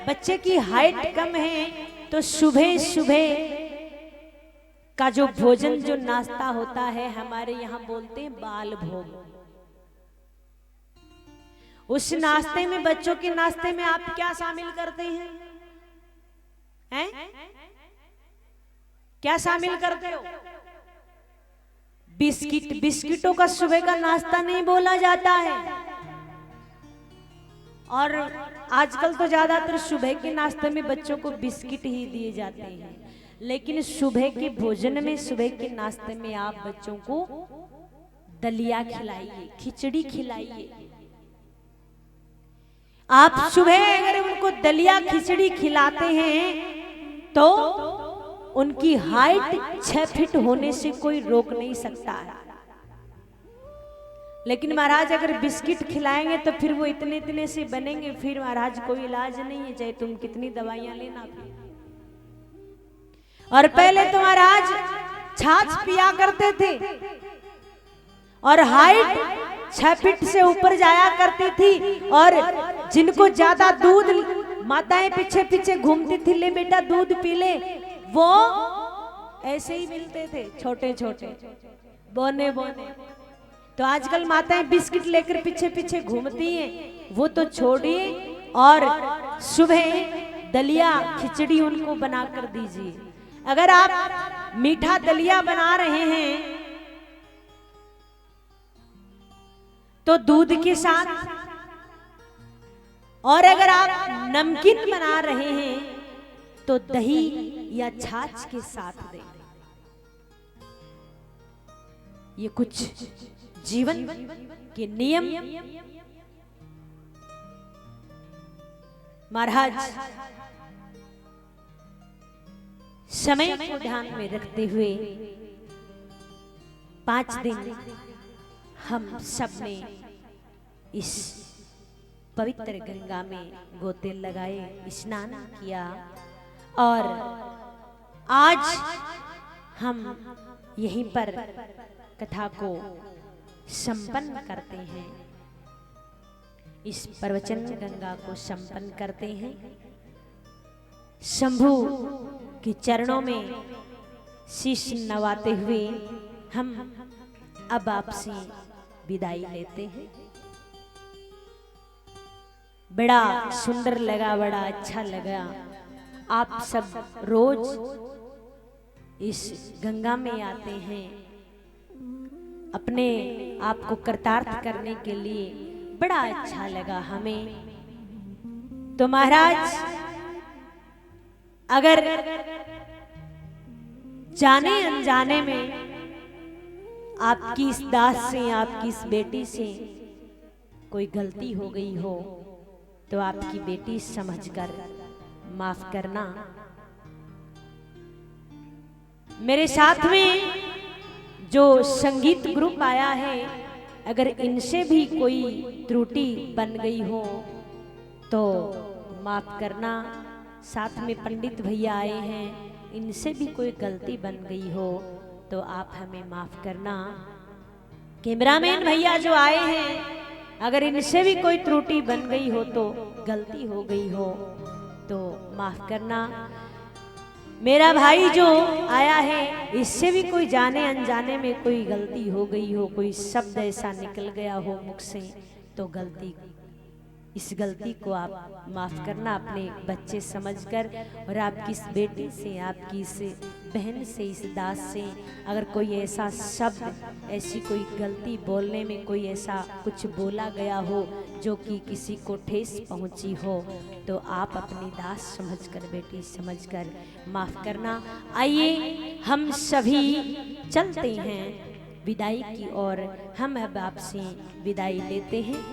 बच्चे की हाइट कम है तो सुबह सुबह का जो भोजन, जो नाश्ता होता है, हमारे यहाँ बोलते हैं बाल भोग, उस नाश्ते में, बच्चों के नाश्ते में आप क्या शामिल करते हैं? क्या शामिल करते हो? बिस्किट। बिस्किटों का सुबह का नाश्ता नहीं बोला जाता है, और आजकल तो ज्यादातर सुबह के नाश्ते में बच्चों को बिस्किट ही दिए जाते हैं, लेकिन सुबह के भोजन में, सुबह के नाश्ते में आप बच्चों को दलिया खिलाइए, खिचड़ी खिलाइए। आप सुबह अगर उनको दलिया खिचड़ी खिलाते हैं तो उनकी हाइट 6 फीट होने से कोई रोक नहीं सकता है। लेकिन महाराज अगर बिस्किट खिलाएंगे तो फिर वो इतने इतने से बनेंगे, फिर महाराज कोई इलाज नहीं है, चाहे तुम कितनी दवाइयां लेना। फिर और पहले तो महाराज छाछ पिया करते थे और हाइट 6 फीट से ऊपर जाया करती थी, और जिनको ज्यादा दूध, माताएं पीछे पीछे घूमती थी, ले बेटा दूध पी ले, वो ऐसे ही मिलते थे, छोटे छोटे बोने बोने। तो आजकल माताएं बिस्किट लेकर पीछे पीछे घूमती हैं, वो तो छोड़िए, और सुबह दलिया खिचड़ी उनको बनाकर दीजिए। अगर आप मीठा दलिया बना रहे हैं तो दूध के साथ, और अगर आप नमकीन बना रहे हैं तो दही या छाछ के साथ दें। ये कुछ जीवन के नियम महाराज समय को ध्यान में रखते हुए 5 दिन हम सब ने इस पवित्र गंगा में गोते लगाए, स्नान किया और आज हम यहीं पर कथा को संपन्न करते हैं। इस प्रवचन गंगा को संपन्न करते हैं। शंभु के चरणों में शीश नवाते हुए हम अब आपसे विदाई लेते हैं। बड़ा सुंदर लगा, बड़ा अच्छा लगा। आप सब रोज इस गंगा में आते हैं अपने आप को कृतार्थ करने के लिए, बड़ा अच्छा लगा हमें। तो महाराज अगर जाने अनजाने में आपकी इस दास से, आपकी इस बेटी से कोई गलती हो गई हो तो आपकी बेटी समझकर माफ करना। मेरे साथ में जो संगीत ग्रुप आया है, अगर इनसे भी कोई त्रुटि बन गई हो तो माफ करना। साथ में पंडित भैया आए हैं, इनसे भी कोई गलती बन गई हो तो आप हमें माफ करना। कैमरामैन भैया जो आए हैं, अगर इनसे भी कोई त्रुटि बन गई हो तो गलती हो गई हो तो माफ करना। मेरा भाई जो आया है, इससे भी कोई जाने अनजाने में कोई गलती हो गई हो, कोई शब्द ऐसा निकल गया हो मुख से तो इस गलती को आप माफ करना अपने बच्चे समझकर। और आपकी इस बेटी से, आपकी इस बहन से, इस दास से अगर कोई ऐसा शब्द, ऐसी कोई गलती बोलने में कोई ऐसा कुछ बोला गया हो जो कि किसी को ठेस पहुंची हो तो आप अपनी दास समझकर, बेटी समझकर माफ करना। आइए हम सभी चलते हैं विदाई की ओर। हम अब आपसे विदाई लेते हैं।